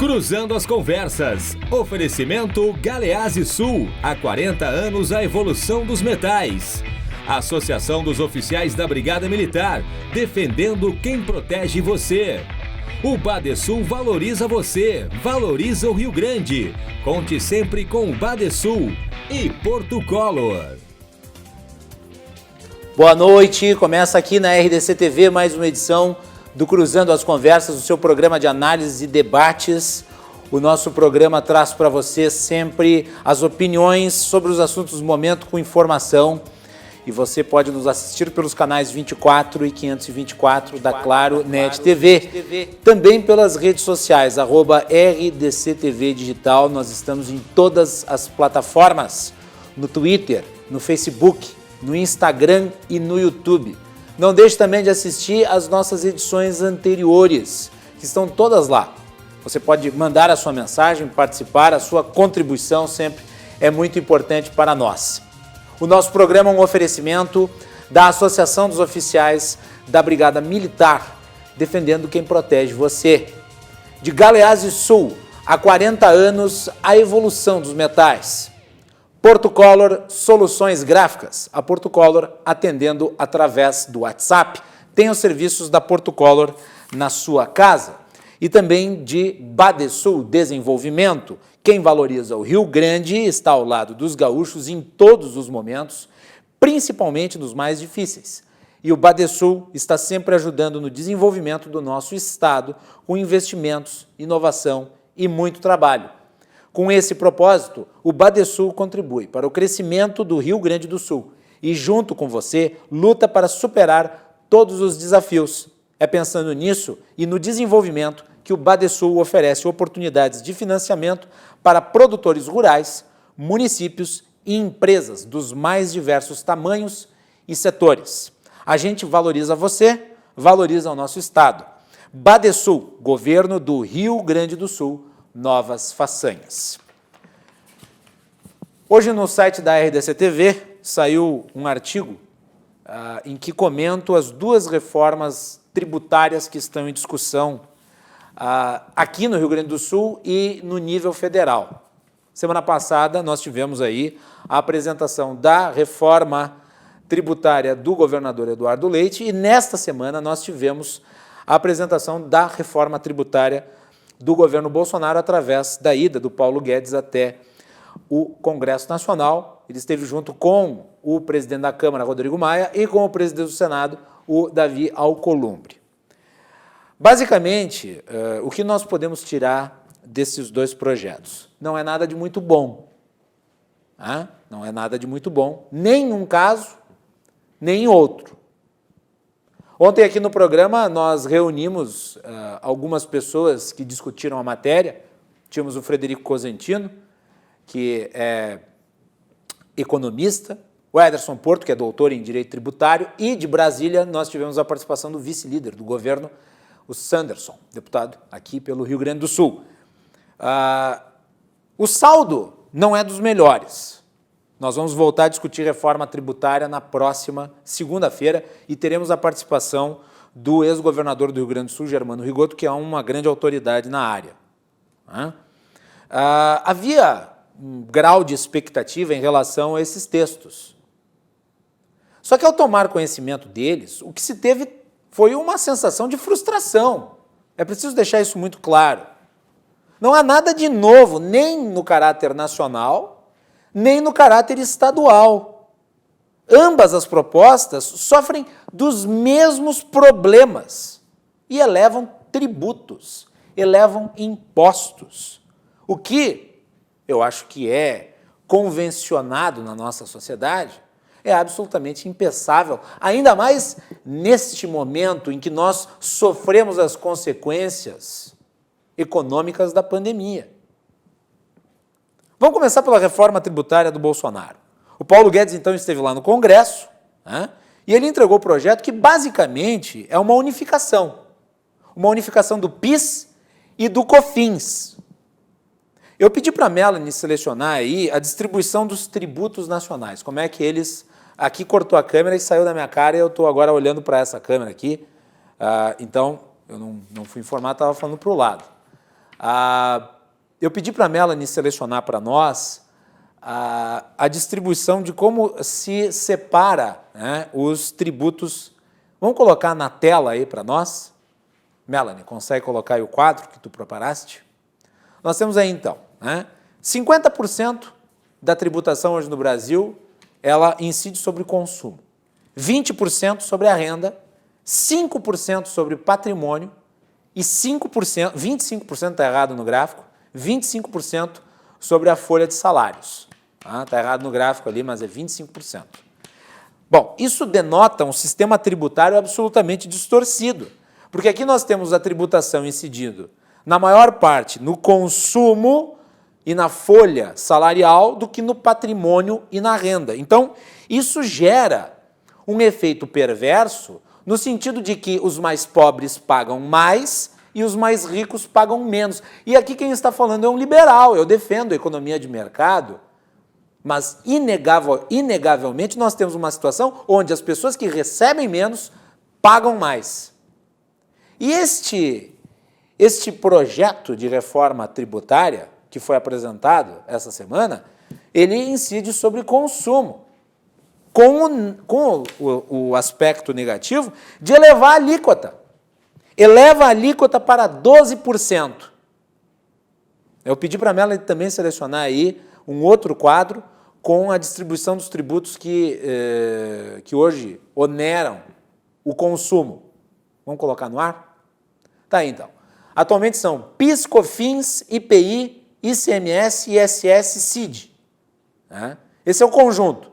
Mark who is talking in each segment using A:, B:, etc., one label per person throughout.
A: Cruzando as Conversas. Oferecimento Galeazzi Sul. Há 40 anos a evolução dos metais. Associação dos Oficiais da Brigada Militar. Defendendo quem protege você. O Badesul valoriza você. Valoriza o Rio Grande. Conte sempre com o Badesul. E Porto Color.
B: Boa noite. Começa aqui na RDC TV mais uma edição do Cruzando as Conversas, o seu programa de análise e debates. O nosso programa traz para você sempre as opiniões sobre os assuntos do momento com informação. E você pode nos assistir pelos canais 24 e 524 da Claro Net TV. Também pelas redes sociais, @RDCTV Digital. Nós estamos em todas as plataformas, no Twitter, no Facebook, no Instagram e no YouTube. Não deixe também de assistir as nossas edições anteriores, que estão todas lá. Você pode mandar a sua mensagem, participar, a sua contribuição sempre é muito importante para nós. O nosso programa é um oferecimento da Associação dos Oficiais da Brigada Militar, defendendo quem protege você. De Galeazzi Sul, há 40 anos, a evolução dos metais. Porto Color Soluções Gráficas, a Porto Color atendendo através do WhatsApp. Tem os serviços da Porto Color na sua casa. E também de Badesul Desenvolvimento. Quem valoriza o Rio Grande está ao lado dos gaúchos em todos os momentos, principalmente nos mais difíceis. E o Badesul está sempre ajudando no desenvolvimento do nosso estado com investimentos, inovação e muito trabalho. Com esse propósito, o Badesul contribui para o crescimento do Rio Grande do Sul e, junto com você, luta para superar todos os desafios. É pensando nisso e no desenvolvimento que o Badesul oferece oportunidades de financiamento para produtores rurais, municípios e empresas dos mais diversos tamanhos e setores. A gente valoriza você, valoriza o nosso estado. Badesul, Governo do Rio Grande do Sul, novas façanhas. Hoje no site da RDC TV saiu um artigo em que comento as duas reformas tributárias que estão em discussão aqui no Rio Grande do Sul e no nível federal. Semana passada nós tivemos aí a apresentação da reforma tributária do governador Eduardo Leite e nesta semana nós tivemos a apresentação da reforma tributária do governo Bolsonaro através da ida do Paulo Guedes até o Congresso Nacional. Ele esteve junto com o presidente da Câmara, Rodrigo Maia, e com o presidente do Senado, o Davi Alcolumbre. Basicamente, o que nós podemos tirar desses dois projetos? Não é nada de muito bom. Não é nada de muito bom, nem em um caso, nem em outro. Ontem aqui no programa nós reunimos algumas pessoas que discutiram a matéria. Tínhamos o Frederico Cosentino, que é economista, o Ederson Porto, que é doutor em Direito Tributário, e de Brasília nós tivemos a participação do vice-líder do governo, o Sanderson, deputado aqui pelo Rio Grande do Sul. O saldo não é dos melhores. Nós vamos voltar a discutir reforma tributária na próxima segunda-feira e teremos a participação do ex-governador do Rio Grande do Sul, Germano Rigoto, que é uma grande autoridade na área. Havia um grau de expectativa em relação a esses textos. Só que ao tomar conhecimento deles, o que se teve foi uma sensação de frustração. É preciso deixar isso muito claro. Não há nada de novo, nem no caráter nacional, nem no caráter estadual. Ambas as propostas sofrem dos mesmos problemas e elevam tributos, elevam impostos. O que eu acho que é convencionado na nossa sociedade é absolutamente impensável, ainda mais neste momento em que nós sofremos as consequências econômicas da pandemia. Vamos começar pela reforma tributária do Bolsonaro. O Paulo Guedes, então, esteve lá no Congresso, e ele entregou o projeto que, basicamente, é uma unificação do PIS e do COFINS. Eu pedi para a Melanie selecionar aí a distribuição dos tributos nacionais, como é que eles... Aqui cortou a câmera e saiu da minha cara e eu estou agora olhando para essa câmera aqui, então eu não fui informado, estava falando para o lado. Eu pedi para a Melanie selecionar para nós a distribuição de como se separa, né, os tributos. Vamos colocar na tela aí para nós? Melanie, consegue colocar aí o quadro que tu preparaste? Nós temos aí, então, né, 50% da tributação hoje no Brasil, ela incide sobre o consumo, 20% sobre a renda, 5% sobre patrimônio e 25% está errado no gráfico, 25% sobre a folha de salários. Está errado no gráfico ali, mas é 25%. Bom, isso denota um sistema tributário absolutamente distorcido, porque aqui nós temos a tributação incidindo, na maior parte, no consumo e na folha salarial do que no patrimônio e na renda. Então, isso gera um efeito perverso no sentido de que os mais pobres pagam mais e os mais ricos pagam menos. E aqui quem está falando é um liberal, eu defendo a economia de mercado, mas inegavelmente nós temos uma situação onde as pessoas que recebem menos pagam mais. E este projeto de reforma tributária que foi apresentado essa semana, ele incide sobre consumo, com o aspecto negativo de elevar a alíquota. Eleva a alíquota para 12%. Eu pedi para a Melanie também selecionar aí um outro quadro com a distribuição dos tributos que hoje oneram o consumo. Vamos colocar no ar? Tá aí, então. Atualmente são PIS, COFINS, IPI, ICMS, ISS, CID. Né? Esse é o conjunto.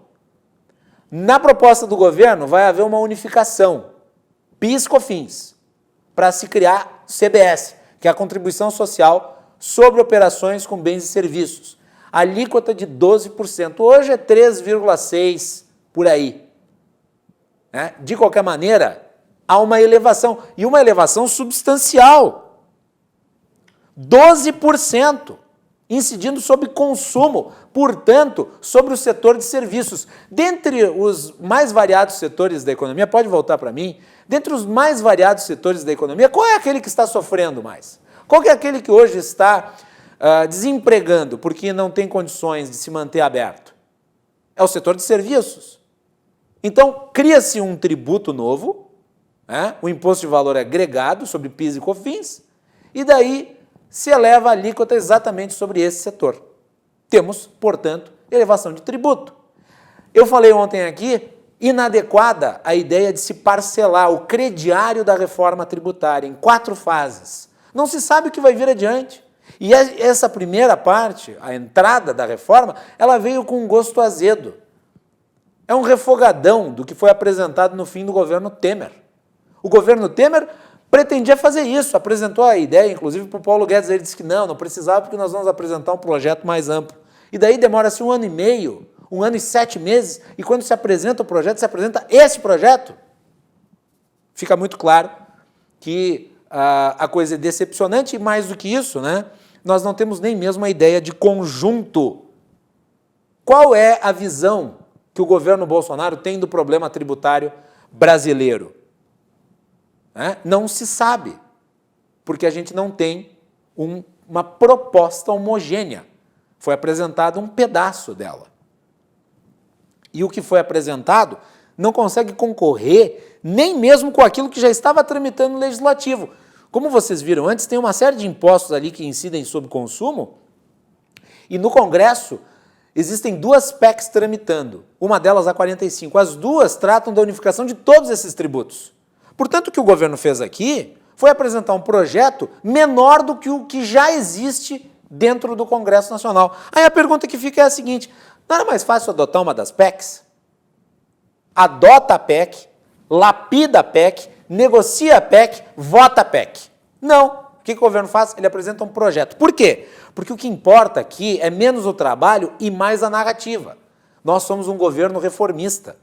B: Na proposta do governo vai haver uma unificação, PIS, COFINS, para se criar CBS, que é a Contribuição Social sobre Operações com Bens e Serviços. Alíquota de 12%. Hoje é 3,6% por aí. Né? De qualquer maneira, há uma elevação, e uma elevação substancial. 12%, incidindo sobre consumo, portanto, sobre o setor de serviços. Dentre os mais variados setores da economia, pode voltar para mim, dentre os mais variados setores da economia, qual é aquele que está sofrendo mais? Qual é aquele que hoje está desempregando porque não tem condições de se manter aberto? É o setor de serviços. Então, cria-se um tributo novo, né, o imposto de valor agregado sobre PIS e COFINS, e daí se eleva a alíquota exatamente sobre esse setor. Temos, portanto, elevação de tributo. Eu falei ontem aqui, inadequada a ideia de se parcelar o crediário da reforma tributária em 4 fases. Não se sabe o que vai vir adiante. E essa primeira parte, a entrada da reforma, ela veio com um gosto azedo. É um refogadão do que foi apresentado no fim do governo Temer. O governo Temer pretendia fazer isso, apresentou a ideia, inclusive para o Paulo Guedes, ele disse que não precisava porque nós vamos apresentar um projeto mais amplo. E daí demora-se 1 ano e meio, 1 ano e 7 meses, e quando se apresenta o projeto, se apresenta esse projeto. Fica muito claro que a coisa é decepcionante, e mais do que isso, né, nós não temos nem mesmo a ideia de conjunto. Qual é a visão que o governo Bolsonaro tem do problema tributário brasileiro? Não se sabe, porque a gente não tem uma proposta homogênea. Foi apresentado um pedaço dela. E o que foi apresentado não consegue concorrer nem mesmo com aquilo que já estava tramitando no Legislativo. Como vocês viram antes, tem uma série de impostos ali que incidem sobre consumo, e no Congresso existem 2 PECs tramitando, uma delas a 45. As duas tratam da unificação de todos esses tributos. Portanto, o que o governo fez aqui foi apresentar um projeto menor do que o que já existe dentro do Congresso Nacional. Aí a pergunta que fica é a seguinte: não era mais fácil adotar uma das PECs? Adota a PEC, lapida a PEC, negocia a PEC, vota a PEC. Não. O que o governo faz? Ele apresenta um projeto. Por quê? Porque o que importa aqui é menos o trabalho e mais a narrativa. Nós somos um governo reformista.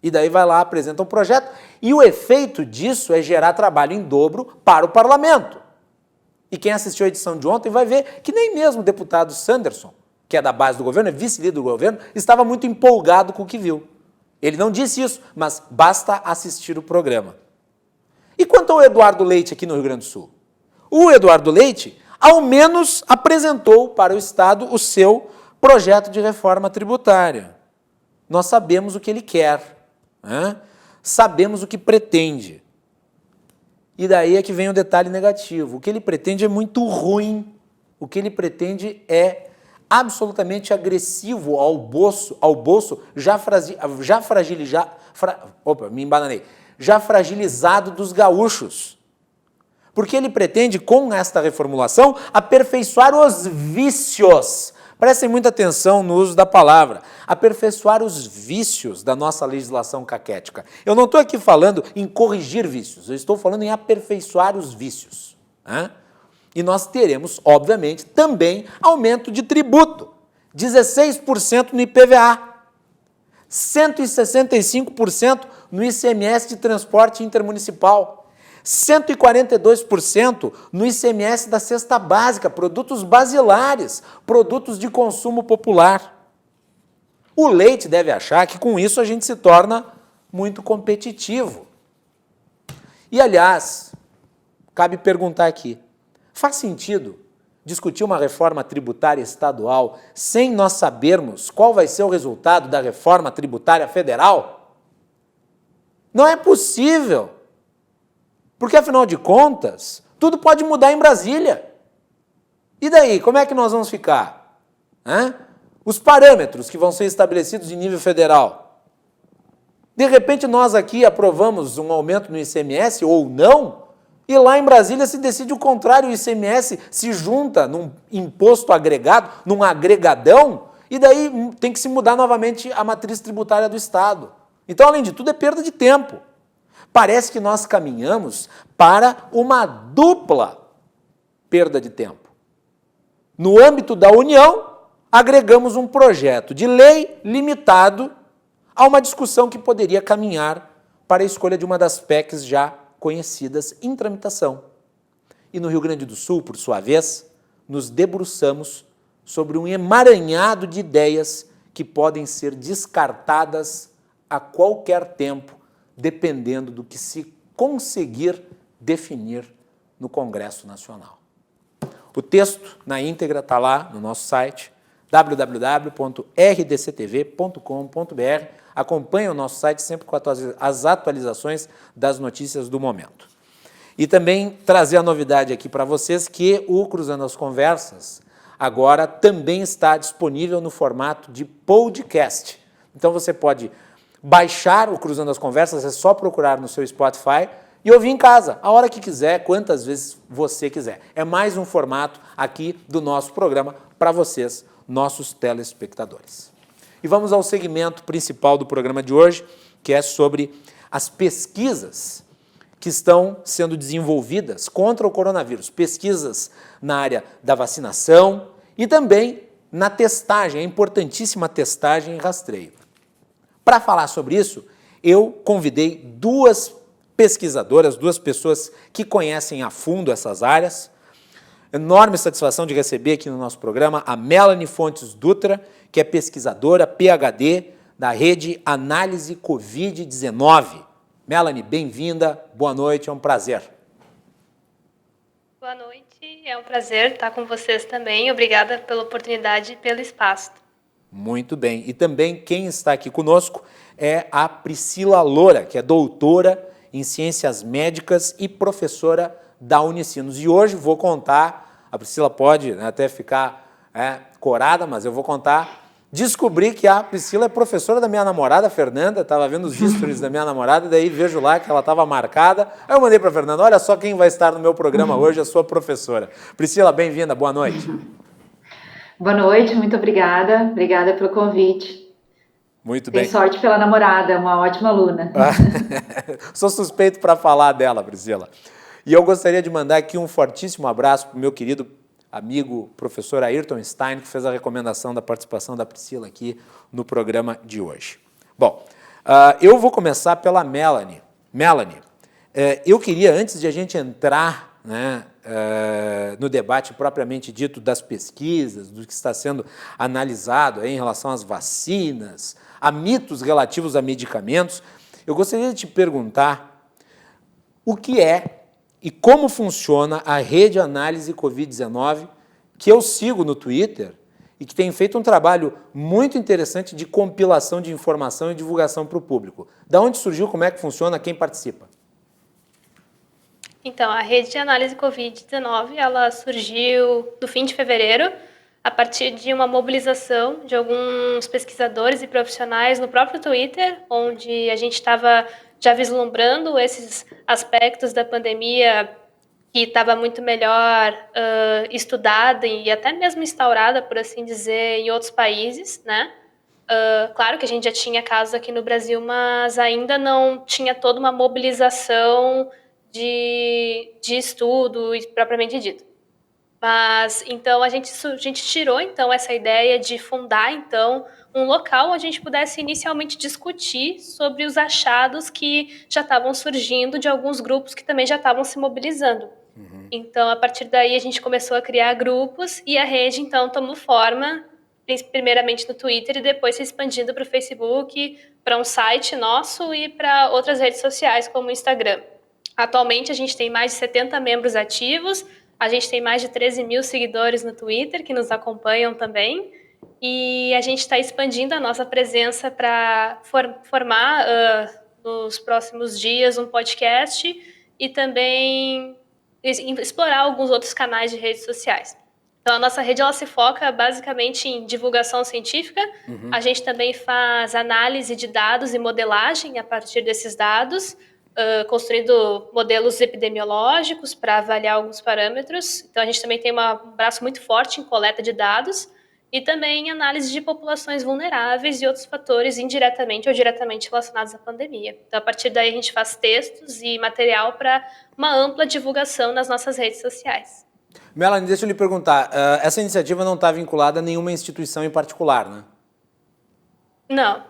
B: E daí vai lá, apresenta um projeto, e o efeito disso é gerar trabalho em dobro para o parlamento. E quem assistiu a edição de ontem vai ver que nem mesmo o deputado Sanderson, que é da base do governo, é vice-líder do governo, estava muito empolgado com o que viu. Ele não disse isso, mas basta assistir o programa. E quanto ao Eduardo Leite aqui no Rio Grande do Sul? O Eduardo Leite, ao menos, apresentou para o Estado o seu projeto de reforma tributária. Nós sabemos o que ele quer, né? Sabemos o que pretende. E daí é que vem o detalhe negativo. O que ele pretende é muito ruim. O que ele pretende é absolutamente agressivo ao bolso já fragilizado dos gaúchos. Porque ele pretende, com esta reformulação, aperfeiçoar os vícios. Prestem muita atenção no uso da palavra. Aperfeiçoar os vícios da nossa legislação caquética. Eu não estou aqui falando em corrigir vícios, eu estou falando em aperfeiçoar os vícios. Né? E nós teremos, obviamente, também aumento de tributo. 16% no IPVA, 165% no ICMS de transporte intermunicipal, 142% no ICMS da cesta básica, produtos basilares, produtos de consumo popular. O Leite deve achar que com isso a gente se torna muito competitivo. E, aliás, cabe perguntar aqui, faz sentido discutir uma reforma tributária estadual sem nós sabermos qual vai ser o resultado da reforma tributária federal? Não é possível. Porque, afinal de contas, tudo pode mudar em Brasília. E daí, como é que nós vamos ficar? Os parâmetros que vão ser estabelecidos em nível federal. De repente, nós aqui aprovamos um aumento no ICMS ou não, e lá em Brasília se decide o contrário, o ICMS se junta num imposto agregado, num agregadão, e daí tem que se mudar novamente a matriz tributária do Estado. Então, além de tudo, é perda de tempo. Parece que nós caminhamos para uma dupla perda de tempo. No âmbito da União, agregamos um projeto de lei limitado a uma discussão que poderia caminhar para a escolha de uma das PECs já conhecidas em tramitação. E no Rio Grande do Sul, por sua vez, nos debruçamos sobre um emaranhado de ideias que podem ser descartadas a qualquer tempo, dependendo do que se conseguir definir no Congresso Nacional. O texto, na íntegra, está lá no nosso site, www.rdctv.com.br. Acompanhe o nosso site sempre com as atualizações das notícias do momento. E também trazer a novidade aqui para vocês que o Cruzando as Conversas agora também está disponível no formato de podcast. Então você pode baixar o Cruzando as Conversas, é só procurar no seu Spotify e ouvir em casa, a hora que quiser, quantas vezes você quiser. É mais um formato aqui do nosso programa para vocês, nossos telespectadores. E vamos ao segmento principal do programa de hoje, que é sobre as pesquisas que estão sendo desenvolvidas contra o coronavírus. Pesquisas na área da vacinação e também na testagem, a importantíssima testagem e rastreio. Para falar sobre isso, eu convidei duas pesquisadoras, duas pessoas que conhecem a fundo essas áreas. Enorme satisfação de receber aqui no nosso programa a Melanie Fontes Dutra, que é pesquisadora, PhD, da rede Análise Covid-19. Melanie, bem-vinda, boa noite, é um prazer.
C: Boa noite, é um prazer estar com vocês também. Obrigada pela oportunidade e pelo espaço.
B: Muito bem. E também quem está aqui conosco é a Priscila Loura, que é doutora em Ciências Médicas e professora da Unicinos. E hoje vou contar, a Priscila pode até ficar corada, mas eu vou contar, descobri que a Priscila é professora da minha namorada, Fernanda, estava vendo os stories da minha namorada, daí vejo lá que ela estava marcada. Aí eu mandei para a Fernanda, olha só quem vai estar no meu programa hoje, a sua professora. Priscila, bem-vinda, boa noite.
D: Boa noite, muito obrigada. Obrigada pelo convite.
B: Muito bem.
D: Tem sorte pela namorada, uma ótima aluna.
B: Sou suspeito para falar dela, Priscila. E eu gostaria de mandar aqui um fortíssimo abraço para o meu querido amigo professor Ayrton Stein, que fez a recomendação da participação da Priscila aqui no programa de hoje. Bom, eu vou começar pela Melanie. Melanie, eu queria, antes de a gente entrar no debate propriamente dito das pesquisas, do que está sendo analisado em relação às vacinas, a mitos relativos a medicamentos, eu gostaria de te perguntar o que é e como funciona a Rede Análise Covid-19, que eu sigo no Twitter e que tem feito um trabalho muito interessante de compilação de informação e divulgação para o público. Da onde surgiu, como é que funciona, quem participa?
C: Então, a rede de análise Covid-19, ela surgiu no fim de fevereiro, a partir de uma mobilização de alguns pesquisadores e profissionais no próprio Twitter, onde a gente estava já vislumbrando esses aspectos da pandemia que estava muito melhor estudada e até mesmo instaurada, por assim dizer, em outros países, né? Claro que a gente já tinha casos aqui no Brasil, mas ainda não tinha toda uma mobilização de estudo propriamente dito. Mas então a gente tirou então essa ideia de fundar então um local onde a gente pudesse inicialmente discutir sobre os achados que já estavam surgindo de alguns grupos que também já estavam se mobilizando. Então, a partir daí, a gente começou a criar grupos e a rede, então, tomou forma, primeiramente no Twitter e depois se expandindo para o Facebook, para um site nosso e para outras redes sociais, como o Instagram. Atualmente, a gente tem mais de 70 membros ativos, a gente tem mais de 13 mil seguidores no Twitter, que nos acompanham também, e a gente está expandindo a nossa presença para formar, nos próximos dias, um podcast e também explorar alguns outros canais de redes sociais. Então, a nossa rede ela se foca basicamente em divulgação científica. A gente também faz análise de dados e modelagem a partir desses dados, construindo modelos epidemiológicos para avaliar alguns parâmetros. Então, a gente também tem um braço muito forte em coleta de dados e também em análise de populações vulneráveis e outros fatores indiretamente ou diretamente relacionados à pandemia. Então, a partir daí, a gente faz textos e material para uma ampla divulgação nas nossas redes sociais.
B: Melanie, deixa eu lhe perguntar, essa iniciativa não está vinculada a nenhuma instituição em particular, né?
C: Não.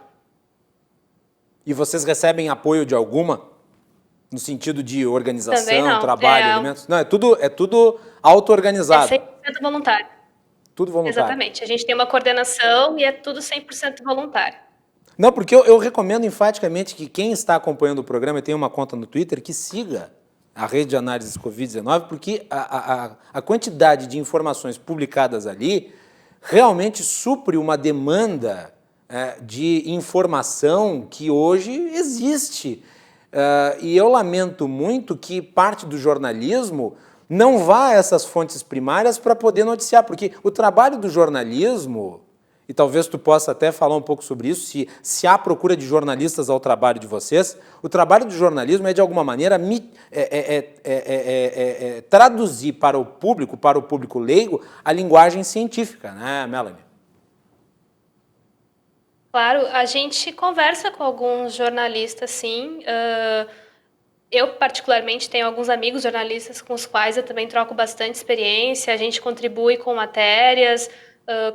B: E vocês recebem apoio de alguma? No sentido de organização,
C: Também não.
B: trabalho, alimentos? Não, é tudo auto-organizado.
C: É 100% voluntário.
B: Tudo voluntário.
C: Exatamente. A gente tem uma coordenação e é tudo 100% voluntário.
B: Não, porque eu recomendo enfaticamente que quem está acompanhando o programa e tem uma conta no Twitter, que siga a rede de análise Covid-19, porque a quantidade de informações publicadas ali realmente supre uma demanda de informação que hoje existe. E eu lamento muito que parte do jornalismo não vá a essas fontes primárias para poder noticiar, porque o trabalho do jornalismo, e talvez tu possa até falar um pouco sobre isso, se há procura de jornalistas ao trabalho de vocês, o trabalho do jornalismo é, de alguma maneira, traduzir para o público leigo, a linguagem científica, né, Melanie?
C: Claro, a gente conversa com alguns jornalistas, sim. Eu, particularmente, tenho alguns amigos jornalistas com os quais eu também troco bastante experiência. A gente contribui com matérias,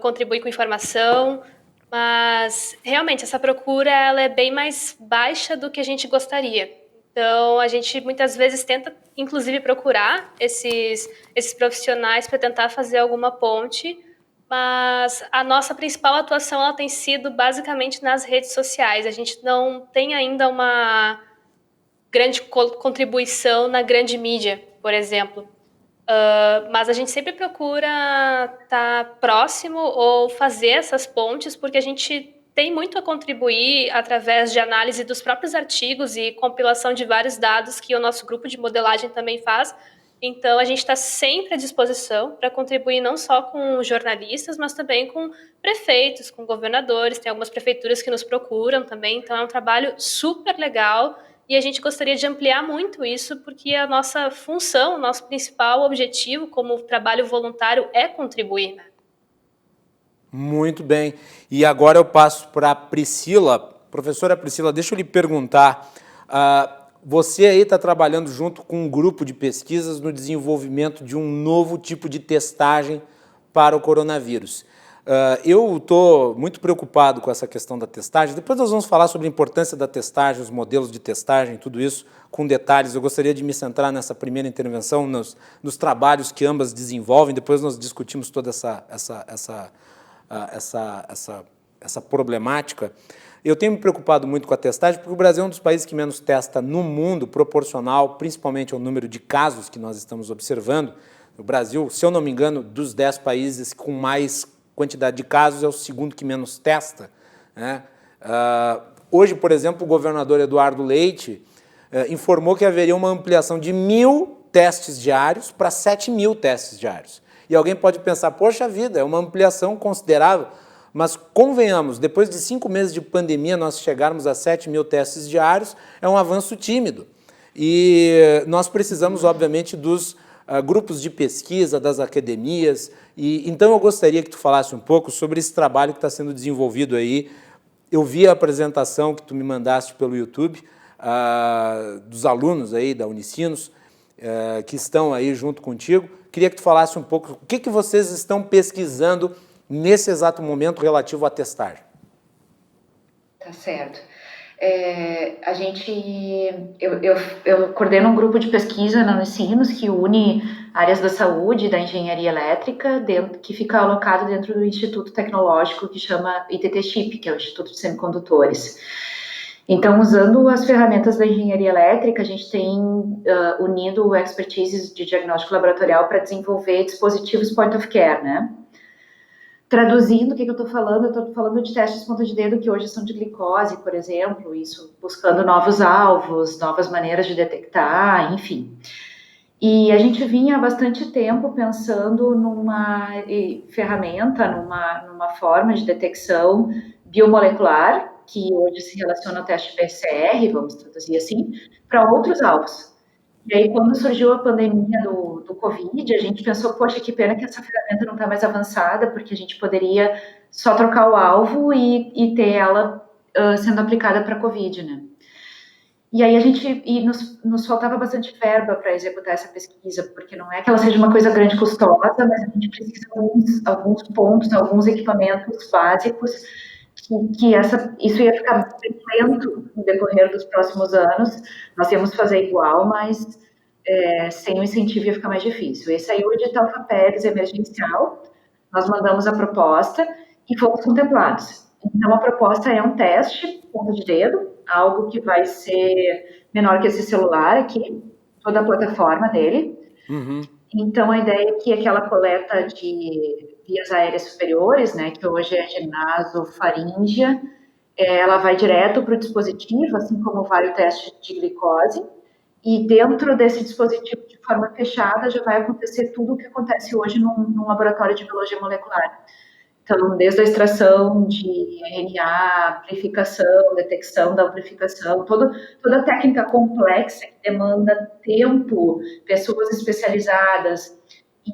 C: contribui com informação, mas, realmente, essa procura ela é bem mais baixa do que a gente gostaria. Então, a gente, muitas vezes, tenta, inclusive, procurar esses profissionais para tentar fazer alguma ponte, mas a nossa principal atuação ela tem sido basicamente nas redes sociais. A gente não tem ainda uma grande contribuição na grande mídia, por exemplo. Mas a gente sempre procura estar próximo ou fazer essas pontes, porque a gente tem muito a contribuir através de análise dos próprios artigos e compilação de vários dados que o nosso grupo de modelagem também faz. Então, a gente está sempre à disposição para contribuir não só com jornalistas, mas também com prefeitos, com governadores. Tem algumas prefeituras que nos procuram também. Então, é um trabalho super legal e a gente gostaria de ampliar muito isso, porque a nossa função, o nosso principal objetivo como trabalho voluntário é contribuir.
B: Muito bem. E agora eu passo para a Priscila. Professora Priscila, deixa eu lhe perguntar. Você aí está trabalhando junto com um grupo de pesquisas no desenvolvimento de um novo tipo de testagem para o coronavírus. Eu estou muito preocupado com essa questão da testagem. Depois nós vamos falar sobre a importância da testagem, os modelos de testagem, tudo isso com detalhes. Eu gostaria de me centrar nessa primeira intervenção, nos trabalhos que ambas desenvolvem. Depois nós discutimos toda essa problemática. Eu tenho me preocupado muito com a testagem, porque o Brasil é um dos países que menos testa no mundo, proporcional, principalmente ao número de casos que nós estamos observando. O Brasil, se eu não me engano, dos 10 países com mais quantidade de casos, é o segundo que menos testa, né? Hoje, por exemplo, o governador Eduardo Leite informou que haveria uma ampliação de 1.000 testes diários para 7.000 testes diários. E alguém pode pensar, poxa vida, é uma ampliação considerável. Mas convenhamos, depois de 5 meses de pandemia, nós chegarmos a 7.000 testes diários, é um avanço tímido. E nós precisamos, obviamente, dos grupos de pesquisa, das academias. Então eu gostaria que tu falasse um pouco sobre esse trabalho que está sendo desenvolvido aí. Eu vi a apresentação que tu me mandaste pelo YouTube, dos alunos aí da Unicinos, que estão aí junto contigo. Queria que tu falasse um pouco o que vocês estão pesquisando nesse exato momento relativo à testagem.
D: Tá certo. Eu coordeno um grupo de pesquisa na Unicinos que une áreas da saúde e da engenharia elétrica, que fica alocado dentro do Instituto Tecnológico que chama ITT-Chip, que é o Instituto de Semicondutores. Então, usando as ferramentas da engenharia elétrica, a gente tem unido expertise de diagnóstico laboratorial para desenvolver dispositivos point of care, né? Traduzindo, o que eu estou falando? Eu estou falando de testes ponta de dedo que hoje são de glicose, por exemplo, isso buscando novos alvos, novas maneiras de detectar, enfim. E a gente vinha há bastante tempo pensando numa ferramenta, numa forma de detecção biomolecular, que hoje se relaciona ao teste PCR, vamos traduzir assim, para outros alvos. E aí, quando surgiu a pandemia do Covid, a gente pensou, poxa, que pena que essa ferramenta não está mais avançada, porque a gente poderia só trocar o alvo e ter ela sendo aplicada para Covid, né? E aí nos faltava bastante verba para executar essa pesquisa, porque não é que ela seja uma coisa grande e custosa, mas a gente precisa de alguns pontos, alguns equipamentos básicos, isso ia ficar bem lento no decorrer dos próximos anos. Nós íamos fazer igual, mas sem o incentivo ia ficar mais difícil. Esse aí é o edital FAPERS emergencial, nós mandamos a proposta e fomos contemplados. Então, a proposta é um teste, ponta de dedo, algo que vai ser menor que esse celular aqui, toda a plataforma dele.
B: Uhum.
D: Então, a ideia é que aquela coleta de vias aéreas superiores, né, que hoje é de nasofaríngea, ela vai direto para o dispositivo, assim como vai o teste de glicose, e dentro desse dispositivo, de forma fechada, já vai acontecer tudo o que acontece hoje num laboratório de biologia molecular. Então, desde a extração de RNA, amplificação, detecção da amplificação, toda a técnica complexa que demanda tempo, pessoas especializadas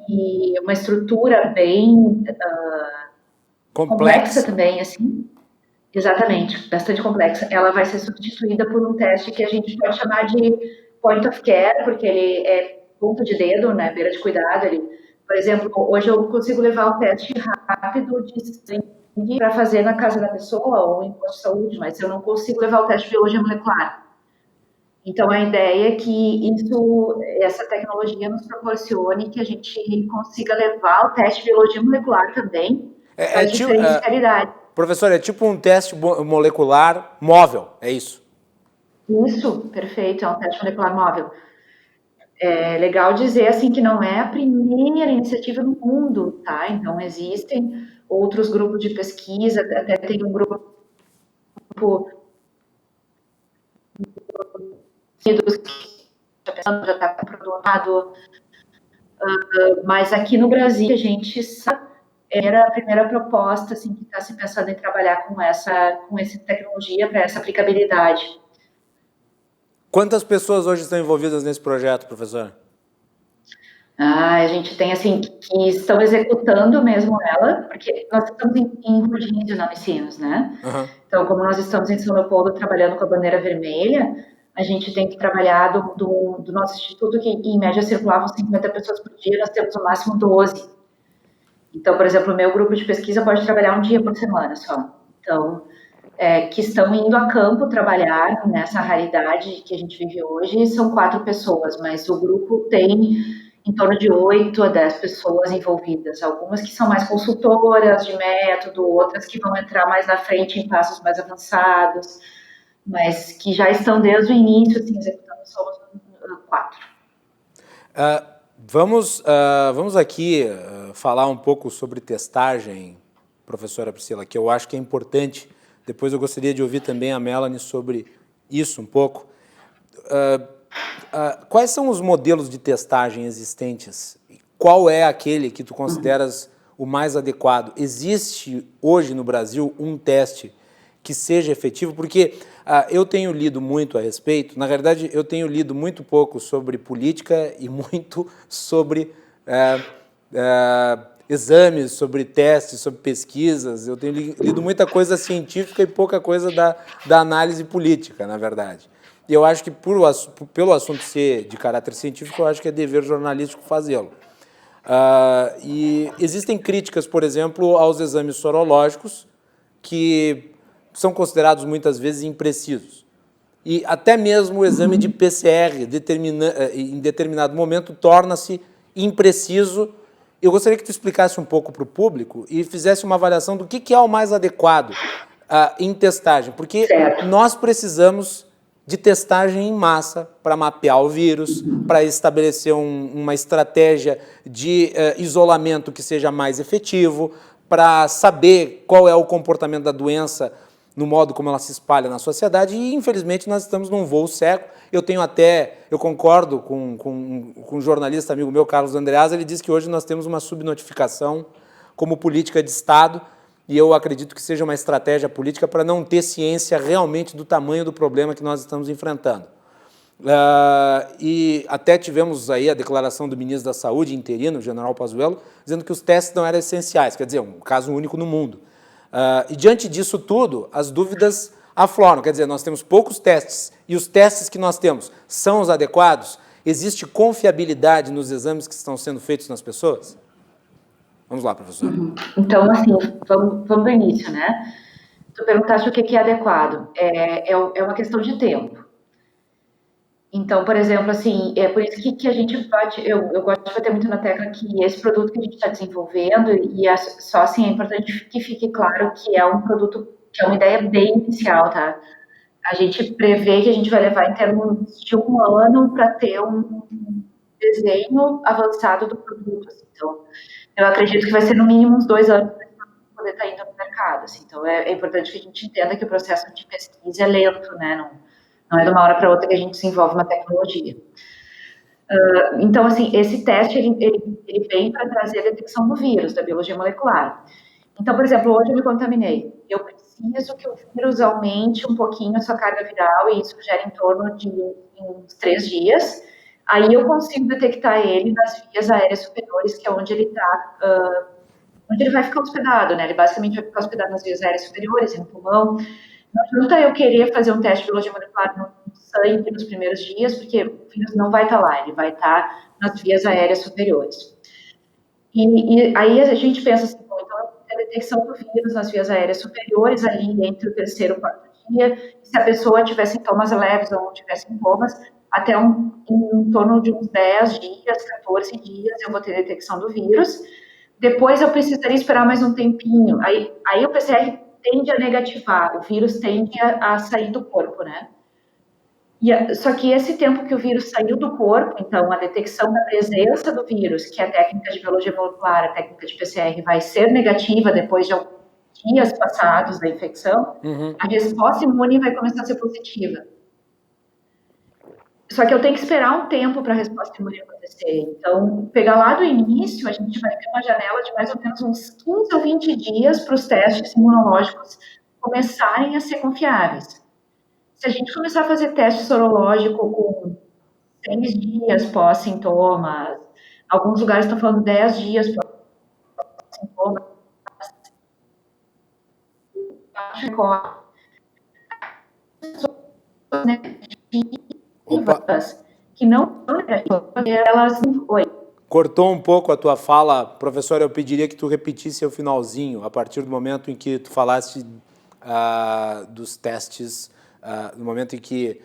D: e uma estrutura bem complexa também, assim. Exatamente, bastante complexa. Ela vai ser substituída por um teste que a gente pode chamar de point of care, porque ele é ponto de dedo, né, beira de cuidado. Por exemplo, hoje eu consigo levar o teste rápido de sangue para fazer na casa da pessoa ou em posto de saúde, mas eu não consigo levar o teste de biologia molecular. Então, a ideia é que essa tecnologia nos proporcione que a gente consiga levar o teste de biologia molecular também para diferencialidade.
B: Professor, é tipo um teste molecular móvel, é isso?
D: Isso, perfeito, é um teste molecular móvel. É legal dizer assim que não é a primeira iniciativa no mundo, tá? Então existem outros grupos de pesquisa, até tem um grupo que já está produzido, mas aqui no Brasil a gente sabe, era a primeira proposta assim que está se pensando em trabalhar com essa tecnologia para essa aplicabilidade.
B: Quantas pessoas hoje estão envolvidas nesse projeto, professora?
D: A gente tem, assim, que estão executando mesmo ela, porque nós estamos em rodízio na Unicinos, né?
B: Uhum.
D: Então, como nós estamos em São Leopoldo trabalhando com a bandeira vermelha, a gente tem que trabalhar do nosso instituto, que em média circulavam 50 pessoas por dia, nós temos no máximo 12. Então, por exemplo, o meu grupo de pesquisa pode trabalhar um dia por semana só. Então, que estão indo a campo trabalhar nessa raridade que a gente vive hoje, são 4 pessoas, mas o grupo tem em torno de 8 a 10 pessoas envolvidas, algumas que são mais consultoras de método, outras que vão entrar mais na frente em passos mais avançados, mas que já estão desde o início, assim, executando, somos 4.
B: Vamos aqui falar um pouco sobre testagem, professora Priscila, que eu acho que é importante. Depois eu gostaria de ouvir também a Melanie sobre isso um pouco. Quais são os modelos de testagem existentes? Qual é aquele que tu consideras o mais adequado? Existe hoje no Brasil um teste que seja efetivo? Porque eu tenho lido muito a respeito, na verdade eu tenho lido muito pouco sobre política e muito sobre exames, sobre testes, sobre pesquisas. Eu tenho lido muita coisa científica e pouca coisa da análise política, na verdade. E eu acho que, pelo assunto ser de caráter científico, eu acho que é dever jornalístico fazê-lo. E existem críticas, por exemplo, aos exames sorológicos, que são considerados muitas vezes imprecisos. E até mesmo o exame de PCR, em determinado momento, torna-se impreciso. Eu gostaria que tu explicasse um pouco para o público e fizesse uma avaliação do que é o mais adequado em testagem, porque nós precisamos de testagem em massa para mapear o vírus, para estabelecer uma estratégia de isolamento que seja mais efetivo, para saber qual é o comportamento da doença no modo como ela se espalha na sociedade, e infelizmente nós estamos num voo cego. Eu concordo com um jornalista amigo meu, Carlos Andreas, ele diz que hoje nós temos uma subnotificação como política de Estado, e eu acredito que seja uma estratégia política para não ter ciência realmente do tamanho do problema que nós estamos enfrentando. E até tivemos aí a declaração do ministro da Saúde, interino, o general Pazuello, dizendo que os testes não eram essenciais, quer dizer, um caso único no mundo. E diante disso tudo, as dúvidas afloram, quer dizer, nós temos poucos testes, e os testes que nós temos são os adequados? Existe confiabilidade nos exames que estão sendo feitos nas pessoas? Vamos lá, professor.
D: Então, assim, vamos do início, né? Tu perguntaste o que é adequado. É uma questão de tempo. Então, por exemplo, assim, é por isso que a gente pode... Eu gosto de bater muito na tecla que esse produto que a gente está desenvolvendo, só assim, é importante que fique claro que é um produto, que é uma ideia bem inicial, tá? A gente prevê que a gente vai levar em termos de 1 ano para ter um desenho avançado do produto. Assim. Então, eu acredito que vai ser no mínimo uns 2 anos para poder estar indo no mercado. Assim. Então, é importante que a gente entenda que o processo de pesquisa é lento, né? Não é de uma hora para outra que a gente desenvolve uma tecnologia. Então, assim, esse teste, ele vem para trazer a detecção do vírus, da biologia molecular. Então, por exemplo, hoje eu me contaminei. Eu preciso que o vírus aumente um pouquinho a sua carga viral, e isso gera em torno de uns 3 dias. Aí eu consigo detectar ele nas vias aéreas superiores, que é onde ele está, onde ele vai ficar hospedado, né? Ele basicamente vai ficar hospedado nas vias aéreas superiores, no pulmão. Não adianta eu querer fazer um teste de biologia molecular no sangue nos primeiros dias, porque o vírus não vai estar lá, ele vai estar nas vias aéreas superiores. E aí a gente pensa assim, bom, então a detecção do vírus nas vias aéreas superiores, ali entre o 3º e o 4º dia, se a pessoa tiver sintomas leves ou não tiver sintomas, até em torno de uns 10 dias, 14 dias, eu vou ter detecção do vírus. Depois eu precisaria esperar mais um tempinho. Aí o PCR tende a negativar, o vírus tende a sair do corpo, né? Só que esse tempo que o vírus saiu do corpo, então a detecção da presença do vírus, que é a técnica de biologia molecular, a técnica de PCR, vai ser negativa depois de alguns dias passados da infecção, a resposta imune vai começar a ser positiva. Só que eu tenho que esperar um tempo para a resposta imune acontecer. Então, pegar lá do início, a gente vai ter uma janela de mais ou menos uns 15 ou 20 dias para os testes imunológicos começarem a ser confiáveis. Se a gente começar a fazer teste sorológico com 6 dias pós-sintomas, alguns lugares estão falando 10 dias pós-sintomas, acho que não elas... Oi.
B: Cortou um pouco a tua fala, professor, eu pediria que tu repetisse o finalzinho, a partir do momento em que tu falaste dos testes, no momento em que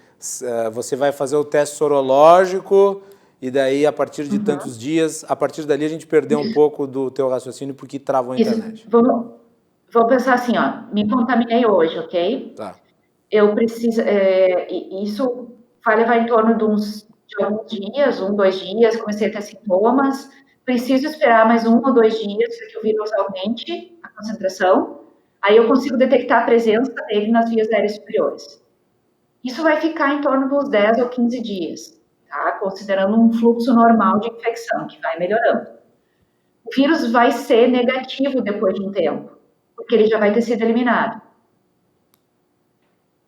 B: você vai fazer o teste sorológico e daí a partir de tantos dias, a partir dali a gente perdeu um pouco do teu raciocínio porque travou a internet.
D: Vamos pensar assim, ó, me contaminei hoje, ok?
B: Tá.
D: Eu preciso, isso vai levar em torno de alguns dias, 1, 2 dias, comecei a ter sintomas, preciso esperar mais 1 ou 2 dias para que o vírus aumente a concentração, aí eu consigo detectar a presença dele nas vias aéreas superiores. Isso vai ficar em torno dos 10 ou 15 dias, tá? Considerando um fluxo normal de infecção, que vai melhorando. O vírus vai ser negativo depois de um tempo, porque ele já vai ter sido eliminado.